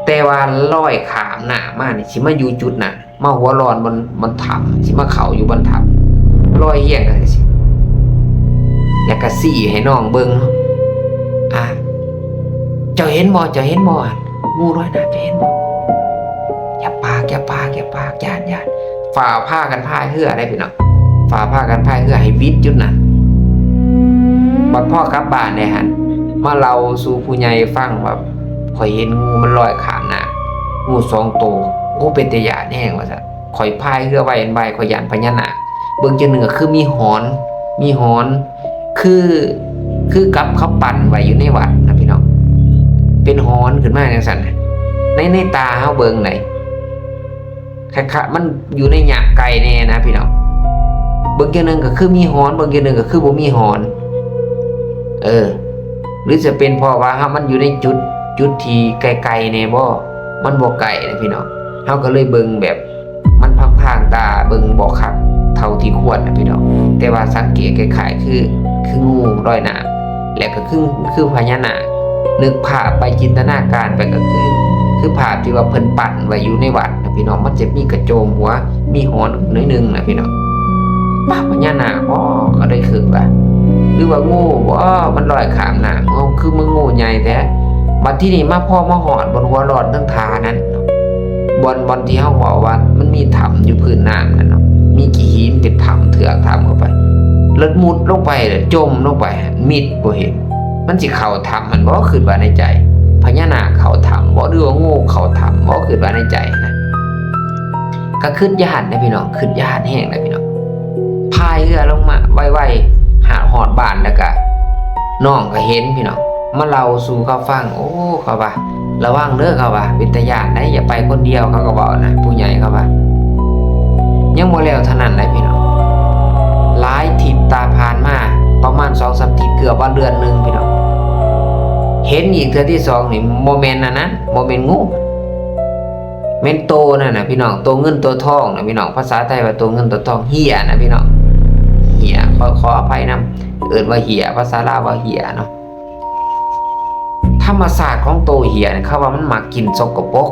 แต่ว่าลอยขามหน้ามานี่สิมาอยู่จุดนั้นมาหัวร้อนมันถ้ำสิมาเข้าอยู่บนถ้ำลอยเฮี้ยงกันสิแล้วก็ซี่ให้น้องเบิ่งเจ้าเห็นบ่งูลอยน้ำเจ้าเห็นบ่อย่าปากย่านฝ่าผ้ากันพายเหือได้พี่น้องฝ่าผ้ากันพายเหือให้วิทย์จุดนั้นบัดพ่อกลับบ้านได้หั่นมาเล่าสู่ผู้ใหญ่ฟังว่าข่อยเห็นงูมันลอยข้ามหน้างู2ตัวโอ้เป็นตาย้านแห้งว่าซั่นข่อยพายเรือไว้อันใบข่อยย่านพญานาคเบิ่งจังหนึ่งก็คือมีหอนคือกับเขาปั่นไว้อยู่ในวัดนะพี่น้องเป็นหอนขึ้นมาจังซั่นในตาเฮาเบิ่งไหนคล้ายๆมันอยู่ในหยากไก่แน่นะพี่น้องเบิ่งจังหนึ่งก็คือมีหอนเบิ่งจังหนึ่งก็คือบ่มีหอนหรือจะเป็นเพราะว่าเฮามันอยู่ในจุดที่ไกลๆแน่บ่มันบ่ไกลนะพี่น้องเฮาก็เลยเบิ่งแบบมันพางๆตาเบิ่งบ่คักเท่าที่ควรนะพี่น้องแต่ว่าสังเกตคล้ายๆคืองูลอยน้ำและก็คือพญานาคนึกภาพไปจินตนาการไปก็คือภาพที่ว่าเพิ่นปั่นไว้อยู่ในวัดนะพี่น้องมันจะมีกระโจมหัวมีหอนน้อยนึงนะพี่น้องป้าพญานาคบ่ก็ได้คือว่าหรือว่างูบ่มันลอยข้ามน้ำคือมึงงูใหญ่แท้บัดที่นี่มาพ่อมาหอดบนหัวร้อนทั้งทานั้นบนที่เฮาบอกว่ามันมีถ้ำอยู่พื้นน้ำนั่นเนาะมีกี่หินเป็นถ้ำเถือกถ้ำเข้าไปแล้วมุดลงไปจมลงไปมิดบ่เห็นมันสิเข้าถ้ำมันบ่คิดว่าในใจพญานาคเข้าถ้ำบ่หรือว่างูเข้าถ้ำบ่คิดว่าในใจนะก็คิดญาตินะพี่น้องคิดญาติแห้งนะพี่น้องพายเรือลงมาไวๆหาหอดบ้านแล้วก็น้องก็เห็นพี่น้องมาเล่าสู่เขาฟังโอ้เขาว่าระวังเด้อเขาว่าเป็นตาย้านนะอย่าไปคนเดียวเขาก็บอกนะผู้ใหญ่เขาว่ายังบ่แล้วเท่านั้นเลยพี่น้องหลายทิศตาผ่านมาประมาณ 2-3 ทิศเกือบว่าเดือนนึงพี่น้องเห็นอีกเทื่อที่2นี่บ่แม่นนั้นบ่แม่นงูแม่นโตนั่นน่ะพี่น้องโตเงินตัวทองนะพี่น้องภาษาไทยว่าโตเงินตัวทองเหี้ยนะพี่น้องเหี้ยขออภัยนำเอิ้นว่าเหี้ยภาษาลาวว่าเหี้ยเนาะธรรมชาติของโตเหี่ยเนี่ยเขาว่ามันมักกินสกปรก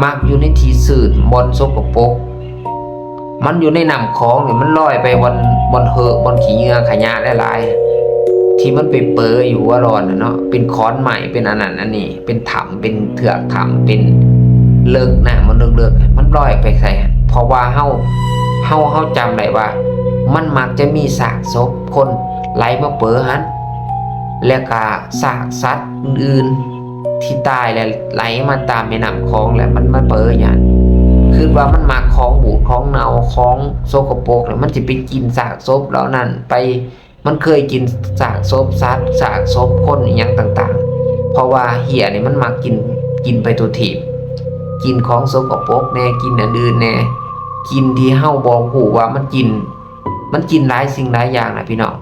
มักอยู่ในที่ซื่นบนสกปรกมันอยู่ในน้ำคลองเนี่ยมันลอยไปบนบนขี้เหงื่อขยะหลายๆที่มันไปเปื้ออยู่ว่าร้อนเนาะเป็นค้อนใหม่เป็นอันนั้นอันนี้เป็นถ้ำเป็นเถือกถ้ำเป็นเลิกนะมันเลิกมันลอยไปใส่เพราะว่าเฮาจำได้ว่ามันมักจะมีซากศพคนไหลมาเปื้อหันแล้วก็ซากสัตว์อื่นๆที่ตายแล้วไหลมาตามแม่น้ำคลองแล้วมันมาเปื้ออย่างคือว่ามันมาของบูดของเน่าของโสกปรกแล้วมันจะไปกินซากศพเหล่านั้นไปมันเคยกินซากศพสัตว์ซากศพคนอหยังต่างๆเพราะว่าเหี้ยนี่มันมากินไปตัวถีบกินของโสกปรกแน่กินอันอื่นแน่กินที่เฮาบ่ฮู้ว่ามันกินหลายสิ่งหลายอย่างนะพี่น้อง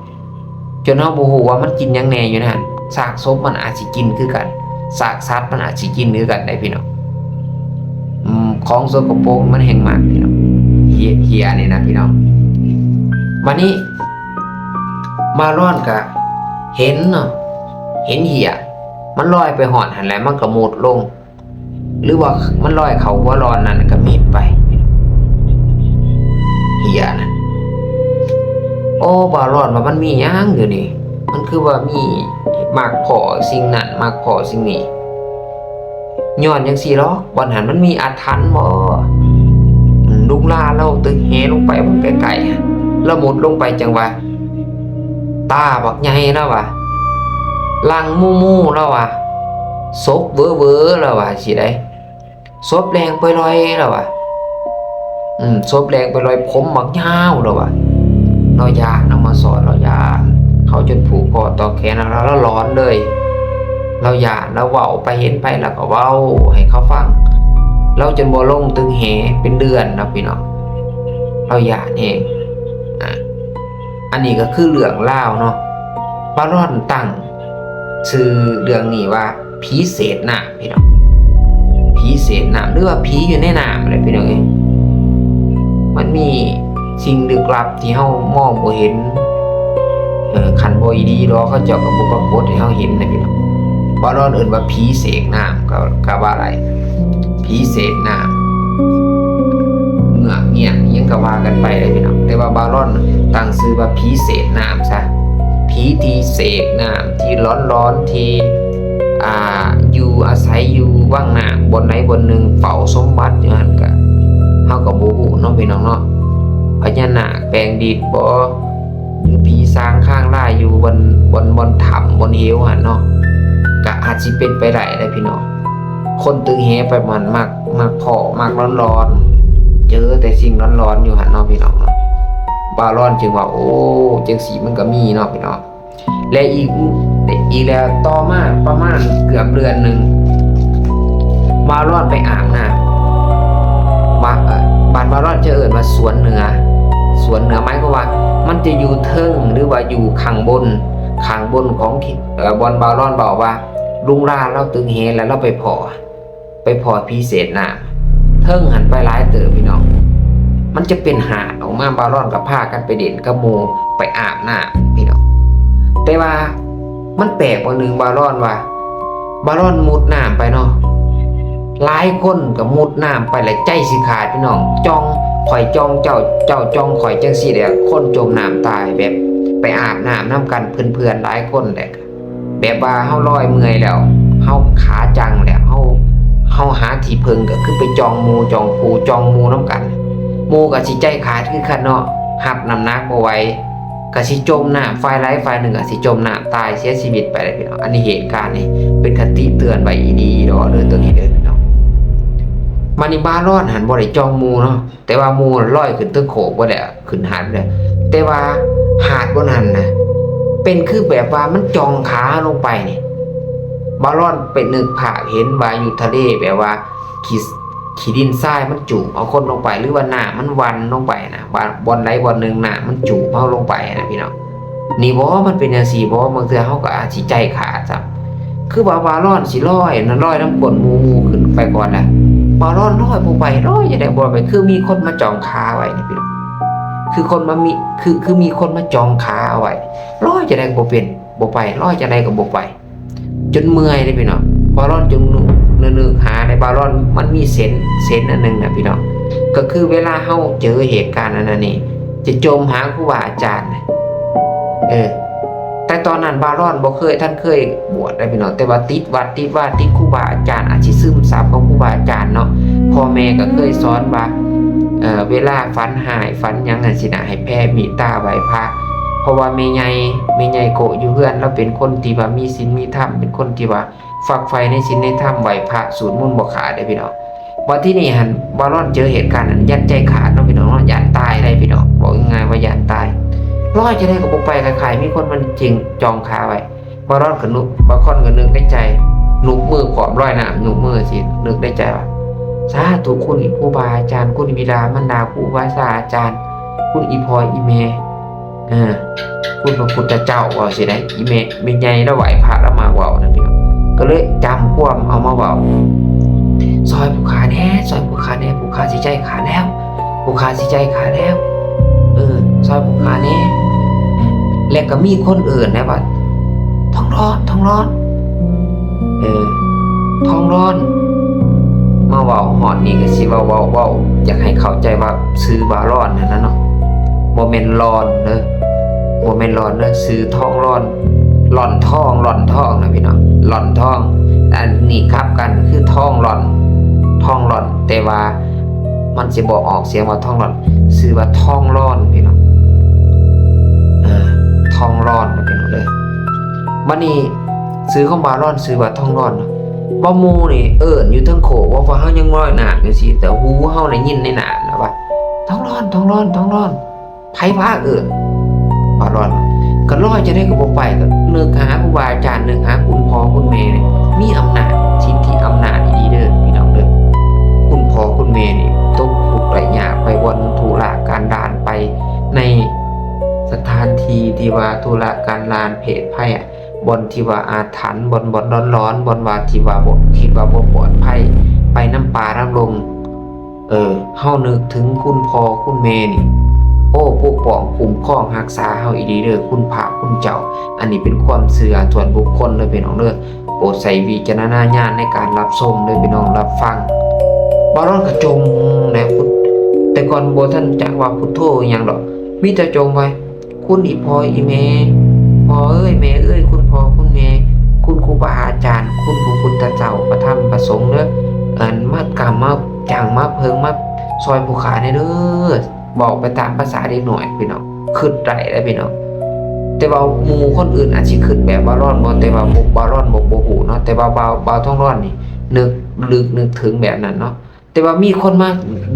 จนเฮาบ่ฮู้ว่ามันกินหยังแน่อยู่นั่นซากศพมันอาจสิกินคือกันซากสัตว์มันอาจสิกินคือกันได้พี่น้องของสกปรกมันแห้งมากพี่น้องเหี้ยนี่นะพี่น้องวันนี้มาร้อนก็เห็นเนาะเห็นเหี้ยมันลอยไปหอดหันแล้วมันก็มุดลงหรือว่ามันลอยเข้าหัวร้อนนั่นก็มิดไปเหี้ยนั่นโอ้บ่ร้อนว่ามันมีหยังอยู่นี่มันคือว่ามีมากพอสิ่งนั้นมากพอสิ่งนี้ย้อนจังซี่หรอกบ่หันมันมีอาถรรพ์บ่ลุงลาเราตึกแหลงไปมันไกลๆแล้วมุดลงไปจังว่าตาบักใหญ่แล้วว่ะลังมู่ๆแล้วว่ะศพเว้อๆแล้วว่ะสิได้ศพแรงไปลอยแล้วว่ะศพแรงไปลอยผมบักยาวแล้วว่ะเราย่านเอามาสอนเราย่านเขาจนผูกคอต่อแขนแล้วร้อนเลยเราย่านเราเว้าไปเห็นไปแล้วก็เว้าให้เขาฟังเราจนบ่ลงตึงแหเป็นเดือนนะพี่น้อง เราย่านเองอันนี้ก็คือเรื่องเล่าวเนาะบารอนตั้งชื่อเรื่องนี้ว่าผีเศษน้ำพี่น้องผีเศษน้ำหรือว่าผีอยู่ในน้ำอะไรพี่น้องเองมันมีสิ่งลึกลับที่เฮามองบ่เห็นคันบ่ดีรอเขาเจ้าก็บ่ปรากฏให้เฮาเห็นนะพี่น้องบารอนเอิ้นว่าผีเสกน้ำก็ว่าอะไรผีเสกน้ำเงือกเงี้ยยังก็ว่ากันไปเลยพี่น้องแต่ว่าบารอนตั้งชื่อว่าผีเสกน้ำซะผีที่เสกน้ำที่ร้อนๆที่อยู่อาศัยอยู่ว่างน้ำบนไหนบนหนึ่งเฝ้าสมบัติอย่างนั้นก็เฮาก็บ่ฮู้เนาะพี่น้องเนาะพญานาคแปลงดินบ่หรือผีสางข้างล่าอยู่บนถ้ำบนเหวหั่นเนาะก็อาจสิเป็นไปได้เลยพี่น้องคนตึงแหไปมันมักพอมักร้อนๆเจอแต่สิ่งร้อนๆอยู่หั่นเนาะพี่น้องเนาะบารอนจึงว่าโอ้จังสีมันก็มีเนาะพี่น้องและอีกแล้วต่อมาประมาณเกือบเดือนหนึ่งบารอนไปอาบน้ำบ้านบารอนจะเอิ้นว่าสวนเหนือหมายความว่ามันจะอยู่เทิงหรือว่าอยู่ข้างบนของบอนบารอนบอกว่าลุงลาเราตึงเฮแล้วเราไปพอพิเศษน้ำเทิงหันไปหลายเติบพี่น้องมันจะเป็นหาดออกมาบารอนกับพากันไปเด่นกับหมู่ไปอาบน้ำพี่น้องแต่ว่ามันแปลกว่านึงบารอนมุดน้ำไปเนาะหลายคนก็มุดน้ำไปแล้วใจสิขาดพี่น้องข่อยจ้องเจ้าจ้องข่อยจังซี่แหละคนจมน้ำตายแบบไปอาบน้ำนํกันเพื่อนๆหลายคนแหละแบบว่าเฮาลอยเมื่อยแล้วเฮาขาจังแล้วเฮาหาที่พึ่งก็คือไปจองหมู่จองคู่จองหมู่นํกันหมู่ก็สิใจขาดคือกันเนาะรับน้ำหนักบ่ไหวก็สิจมน้ำฝ่ายหนึ่งก็สิจมน้ำตายเสียชีวิตไปเลยพี่น้องอันนี้เหตุการณ์นี้เป็นคติเตือนไว้ดีๆเด้อตัวนี้เด้อพี่น้องมานี่บารอนหันบ่ได้จองหมู่เนาะแต่ว่าหมู่ลอยขึ้นตึกโขกบ่ได้ขึ้นหาดเลยแต่ว่าหาดบนนั้นนะเป็นคือแบบว่ามันจองขาลงไปนี่บารอนไปนึกภาพเห็นว่าอยู่ทะเลแบบว่าขี้ดินทรายมันจุ่มเอาคนลงไปหรือว่าน้ำมันวันลงไปนะบอนใดบอนหนึ่งน้ำมันจุ่มเอาลงไปนะพี่น้องนี่บ่มันเป็นจังซี่บ่บางเทื่อเฮาก็อาจสิใจขาดจ้ะคือว่าบารอนสิลอยน้ำก้นหมู่ขึ้นไปก่อนนะบารอนลอยบ่ไปลอยจะได้บ่ไปคือมีคนมาจองขาไว้นี่พี่น้องคือคนมามีคือมีคนมาจองขาเอาไว้ลอยจะได้บ่เป็นบ่ไปลอยจะได้ก็บ่ไปจนเมื่อยเลยพี่น้องบารอนจึงนึกหาในบารอนมันมีเซนอันนึงนะพี่น้องก็คือเวลาเฮาเจอเหตุการณ์อันนั้นนี่จะจมหาครูบาอาจารย์แต่ตอนนั้นบารอนบ่ท่านเคยบวชได้พี่น้องแต่ว่าติดวัดติดครูบาอาจารย์อาจสิซึมซับของครูบาอาจารย์เนาะพ่อแม่ก็เคยสอนว่าเวลาฝันหายฝันหยังนั่นสินะให้แผ่เมตตาไหว้พระเพราะว่าแม่ใหญ่โกอยู่เฮือนแล้วเป็นคนที่ว่ามีศีลมีธรรมเป็นคนที่ว่าฝักใฝ่ในศีลในธรรมไหว้พระสูตรมนต์บ่ขาดได้พี่น้องว่าที่นี่หันบารอนเจอเหตุการณ์นั้นยันใจขาดเนาะพี่น้องเนาะยานตายได้พี่น้องบอกง่ายๆว่ายานตายร้อยจะได้ก็บ่ไปคล้ายๆมีคนมันจริงจองขาไว้บารอนก็บางคนก็นึกในใจนุกมือพร้อมร้อยน้ำนุกมือสินึกในใจว่าสาธุคุณครูบาอาจารย์คุณบิดามารดาครูบาอาจารย์คุณอีพอยอีเมคุณพระพุทธเจ้าว่าสิได้อีเมเป็นใหญ่แล้วไหวพระแล้วมาเว้านะพี่น้องก็เลยจำความเอามาเว้าซอยผู้ขาแน่ผู้ขาสิใจขาแล้วผู้ขาสิใจขาแล้วซอยผู้ขาแน่แล้วก็มีคนอื่นนะว่าท้องร้อนท้องร้อนมาเว้าฮอดนี่ก็สิเว้าอยากให้เข้าใจว่าซื้อบารอนนั่นน่ะเนาะบ่แม่นร้อนเด้อบ่แม่นร้อนเด้อซื้อท้องร้อนหล่อนทองนะพี่น้องหล่อนทองอันนี้ครับกันคือทองหล่อนแต่ว่ามันสิบ่ออกเสียงว่าทองหล่อนชื่อว่าทองร้อนพี่น้องทองร้อนนะพี่น้องเด้อบัดนี้ซื้อของบารอนชื่อว่าทองร้อนบ่หมู่นี่อยู่เทิงโขว่าเฮายังร้อยน้ำจังซี่แต่หูเฮาได้ยินในน้ำนะว่าทองร้อนไผพาบารอนก็ร้อยจะได้ก็บ่ไปก็นึกหาครูบาอาจารย์นึกหาคุณพ่อคุณแม่นี่มีอำนาจสิทธิอำนาจดีเด้อพี่น้องเด้อคุณพ่อคุณแม่นี่ตกทุกข์ได้ยากไปวันธุระการดาน ที่ว่าธุระการลานเพศภัยบ่อนที่ว่าอาถรรพ์บ่อนร้อนๆบ่อนว่าที่ว่าบ่คิดว่าบ่ปลอดภัยไปน้ำป่าน้ำลงเฮานึกถึงคุณพ่อคุณแม่นี่โอ้ปกป้องคุ้มครองรักษาเฮาอีหลีเด้อคุณพระคุณเจ้าอันนี้เป็นความเชื่อส่วนบุคคลเด้อพี่น้องเด้อโปรดใช้วิจารณญาณในการรับชมเด้อพี่น้องรับฟังบ่ร้อนก็จมนะพุทธแต่ก่อนบ่ทันจักว่าพุทโธอิหยังดอกมีแต่จมไว้คุณอีพ่ออีแม่พ่อเอ้ยแม่เอ้ยคุณพ่อคุณแม่คุณครูบาอาจารย์คุณพระพุทธเจ้าพระธรรมพระสงฆ์เด้อมากรรมมาจ้างมาเพิงมาซอยผู้ขาเด้อบอกไปตามภาษาเด็กหน่อยพี่น้องคิดได้แล้วพี่น้องแต่ว่าหมู่คนอื่นอาจสิคิดแบบบ่ร้อนบ่แต่ว่าบ่ร้อนบ่ฮู้เนาะแต่ว่าบ่ท้องร้อนนี่นึกลึกนึกถึงแบบนั้นเนาะแต่ว่ามีคนมา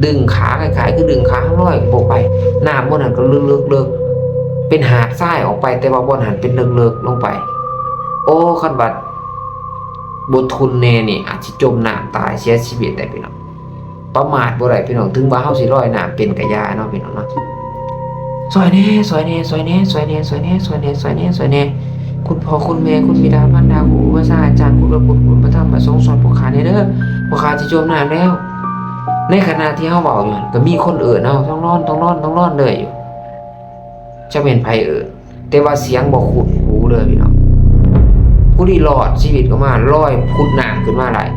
ดึงขาคล้ายๆคือดึงขาลอยบ่ไปน้ำบ่นั้นก็ลึกๆเป็นหาดทรายออกไปแต่ว่าบ่นั้นเป็นลึกๆลงไปโอ้คันว่าบ่ทุนแน่นี่อาจสิจมน้ำตายเสียชีวิตได้พี่น้องประมาทบ่ได้พี่น้องถึงว่าเฮาสิลอยน้ำเป็นกะยาเนาะพี่น้องเนาะซอยแน่คุณพ่อคุณแม่คุณบิดามารดาครูบาอาจารย์คุณพระพุทธคุณพระธรรมพระสงฆ์สอนพวกข้าเด้อพวกข้าสิจมน้ำแล้วในขณะที่เฮาเว้าอยู่ก็มีคนเอิ้นเฮาต้องร้อนเลยอยู่จะเป็นไผแต่ว่าเสียงบ่คุ้นหูเลยพี่น้องผู้ที่รอดชีวิตก็มาลอยพุดน้ำขึ้นมาหลาย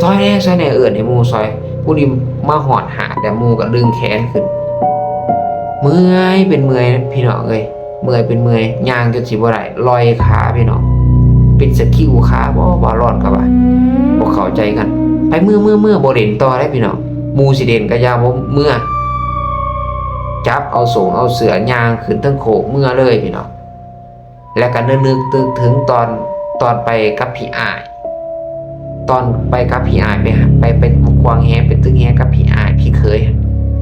ซอยแน่เอิ้นให้หมู่ซอยผู้ที่มาหอดหาแต่หมู่ก็ดึงแขนขึ้นเมื่อยเป็นเมื่อยพี่น้องเอ้ยเมื่อยเป็นเมื่อยย่างจนสิบ่ได้ลอยขาพี่น้องเป็นสกิลขาบ่รอดก็ว่าบ่เข้าใจกันไปเมื่อบ่เล่นต่อได้พี่น้องหมู่สิเล่นก็อย่าบ่เมื่อจับเอาโสงเอาเสือย่างขึ้นทั้งโขกเมื่อเลยพี่น้องแล้วก็นึกถึงตอนไปกับพี่อ้ายตอนไปกับพี่อ้ายไปควงแฮไปตึกแฮกับพี่อ้ายพี่เคย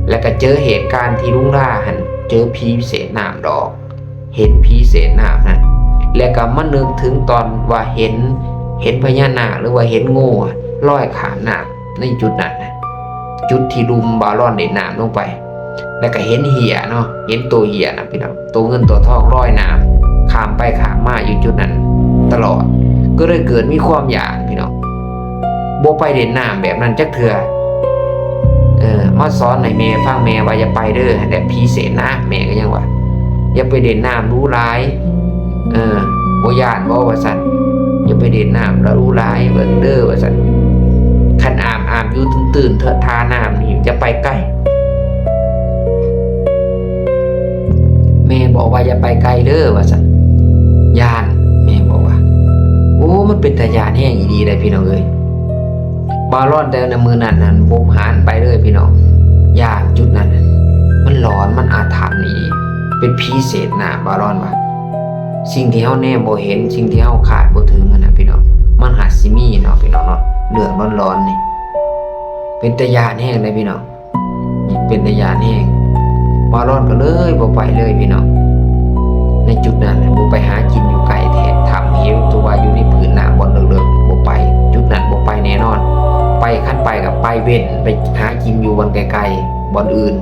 แล้วก็เจอเหตุการณ์ที่ลุงล่าหันเจอผีเศษน้ำดอกเห็นผีเศษน้ำนั่นแล้วก็มานึกถึงตอนว่าเห็นพญานาคหรือว่าเห็นงูลอยขามน้ำในจุดนั้นจุดที่ลุมบาลอนเด่นน้ำลงไปแล้วก็เห็นเหี่ยเนาะเห็นตัวเหี่ยนะพี่น้องตัวเงินตัวทองลอยน้ำข้ามไปข้ามมาอยู่จุดนั้นตลอดก็เลยเกิดมีความอยากพี่น้องบ่ไปเด่นน้ำแบบนั้นจักเทื่อมาสอนให้แม่ฟังแม่ว่าอย่าไปเด้อแต่ผีเสนาแม่ก็ยังว่าอย่าไปเด่นน้ำรู้ร้ายบ่ย่านบ่ว่าซั่นอย่าไปเด่นน้ำแล้วรู้ร้ายเบิ่งเด้อว่าซั่นคันอาบอยู่ตื่นเถอะทาน้ำนี่จะไปใกล้แม่บอกว่าอย่าไปไกลเด้อว่าซั่นย่านแม่บอกว่าโอ้มันเป็นตาย่านแห้งอีดีเลยพี่น้องเอ้ยบาลอนแต่ในมือนั้นบ่หานไปเลยพี่น้องย่านจุดนั้นมันหลอนมันอาถรรพ์นี่เป็นผีเศษน้ำบาลอนว่าสิ่งที่เฮาแน่บ่เห็นสิ่งที่เฮาคาดบ่ถึงนะพี่น้องมันหาสิมีเนาะพี่น้องเนาะเรื่องร้อนๆนี่เป็นตาย่านแห้งเลยพี่น้องนี่เป็นตาย่านแห้งบาลอนก็เลยบ่ไปเลยพี่น้องในจุดนั้นบ่ไปหากินอยู่ไกลแท้ทำเหวตัวอยู่ในผืนน้ำบ่เลิกๆบ่ไปจุดนั้นบ่ไปแน่นอนไปขั้นไปกับไปเว้นไปหากินอยู่บนไกลๆบนอื่น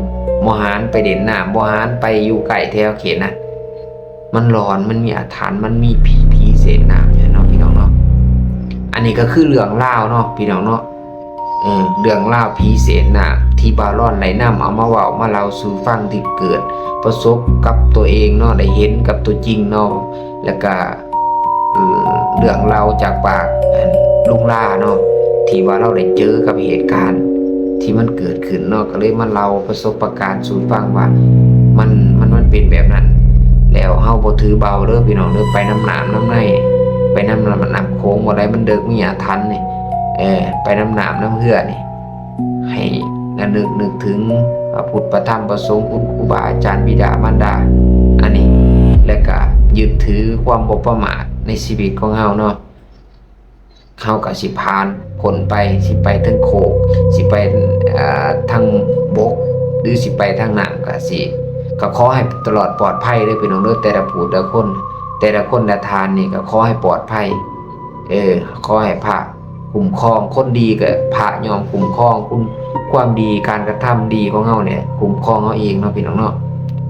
บ่หานไปเด่นน้ำบ่หานไปอยู่ไกลแถวเขตนั้นมันร้อนมันมีอาถรรพ์มันมีผีเศษน้ำเนาะพี่น้องเนาะอันนี้ก็คือเรื่องเล่าเนาะพี่น้องเนาะเรื่องเล่าผีเศษน้ำที่บาลอนไหลน้ำเอามาเว้ามาเล่าสู่ฟังที่เกิดประสบกับตัวเองเนาะได้เห็นกับตัวจริงเนาะแล้วก็เรื่องเล่าจากปากลุงล่าเนาะที่ว่าเราได้เจอกับเหตุการณ์ที่มันเกิดขึ้นเนาะก็เลยมาเล่าประสบการณ์สู่ฟังว่ามันเป็นแบบนั้นแล้วเฮาบ่ถือเบาเด้อพี่น้องเด้อไปน้ำน้ำในไปน้ำโค้งบ่ได้มันเดึกมีอาถรรพ์นี่ไปน้ำน้ำเหือนี่ให้นึกถึงพระพุทธพระธรรมพระสงฆ์คุณครูบาอาจารย์บิดามารดาอันนี้แล้วก็ยึดถือความบ่ประมาทในชีวิตของเฮาเนาะเฮาก็สิผ่านพ้นไปสิไปทางโคกสิไปทางบกหรือสิไปทางน้ำก็ขอให้ตลอดปลอดภัยเด้อพี่น้องเด้อแต่ละผู้แต่ละคนละทานนี่ก็ขอให้ปลอดภัยขอให้พระคุ้มครองคนดีก็พระยอมคุ้มครองคุณความดีการกระทำดีของเฮาเนี่ยคุ้มครองเฮาเองเนาะพี่น้องเนาะ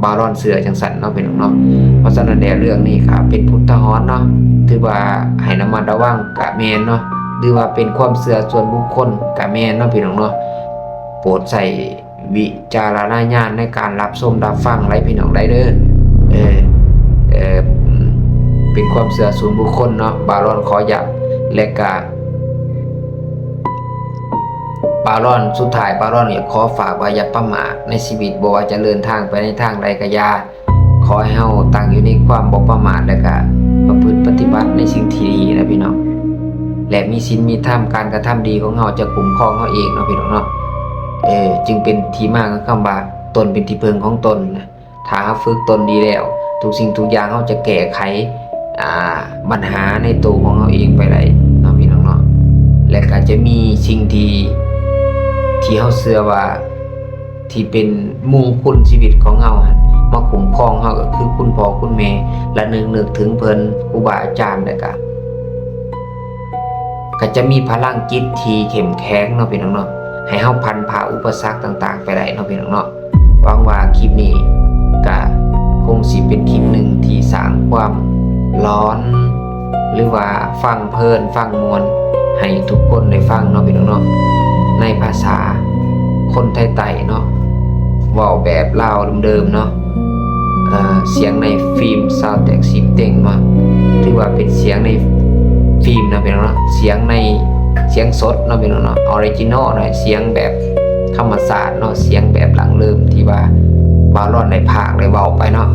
บารอนเสือจังสันเนาะพี่น้องเนาะเพราะฉะนั้นแล้วเรื่องนี้ครับเป็นพุทธหรณ์เนาะถือว่าให้ระมัดระวังกะแม่นเนาะหรือว่าเป็นความเชื่อส่วนบุคคลกะแม่นเนาะพี่น้องเนาะโปรดใส่วิจารณญาณในการรับชมรับฟังไรพี่น้องได้เด้อเป็นความเชื่อส่วนบุคคลเนาะบารอนขอย้ำและก็บารอนสุดท้ายบารอนอยากขอฝากว่าอย่าประมาทในชีวิตบ่ว่าจะเดินทางไปในทางใดก็อย่าขอให้เฮาตั้งอยู่ในความบ่ประมาทและก็ประพฤติปฏิบัติในสิ่งที่ดีนะพี่น้องและมีศีลมีธรรมการกระทำดีของเฮาจะคุ้มครองเฮาเองเนาะพี่น้องเนาะจึงเป็นที่มาของคำว่าตนเป็นที่พึ่งของตนนะถ้าเฮาฝึกตนดีแล้วทุกสิ่งทุกอย่างเฮาจะแก้ไขปัญหาในตัวของเฮาเองไปได้เนาะพี่น้องเนาะและก็จะมีสิ่งที่เฮาเชื่อว่าที่เป็นมงคลชีวิตของเฮามาคุ้มครองเฮาก็คือคุณพ่อคุณแม่และนึกถึงเพิ่นครูบาอาจารย์แล้วก็จะมีพลังจิตที่เข้มแข็งเนาะพี่น้องเนาะให้เฮาผ่านผ่าอุปสรรคต่างๆไปได้เนาะพี่น้องเนาะหวังว่าคลิปนี้ก็คงสิเป็นคลิปหนึ่งที่สร้างความร้อนหรือว่าฟังเพลินฟังมวลให้ทุกคนได้ฟังเนาะพี่น้องเนาะในภาษาคนไทยๆเนาะเว้าแบบลาวเดิมๆเนาะเสียงในฟิล์มซาวด์แทร็กซิมเต็งมาถือว่าเป็นเสียงในฟิล์มนะพี่น้องเนาะเสียงสดเนาะพี่น้องเนาะออริจินอลเนาะเสียงแบบธรรมศาสตร์เนาะเสียงแบบหลังเริ่มที่ว่าบารอนได้พากได้เว้าไปเนาะ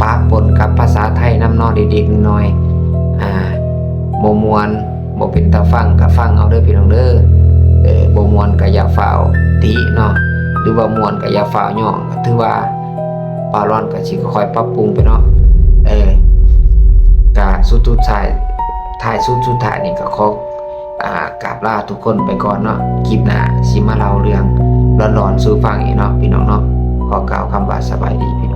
ปะปนกับภาษาไทยนำเนาะเด็กๆน้อยบ่ม่วนบ่เป็นตาฟังก็ฟังเอาเด้อพี่น้องเด้อบ่ม่วนก็อย่าฝ่าวติเนาะหรือว่าม่วนก็อย่าฝ่าวย่องก็ถือว่าบารอนก็สิค่อยๆปรับปรุงไปเนาะก็สุดท้ายสุดท้ายนี่ก็ขอกราบลาทุกคนไปก่อนเนาะคลิปหน้าสิมาเล่าเรื่องร้อนๆสู่ฟังอีกเนาะพี่น้องเนาะขอกล่าวคำว่าสบายดีพี่น้อง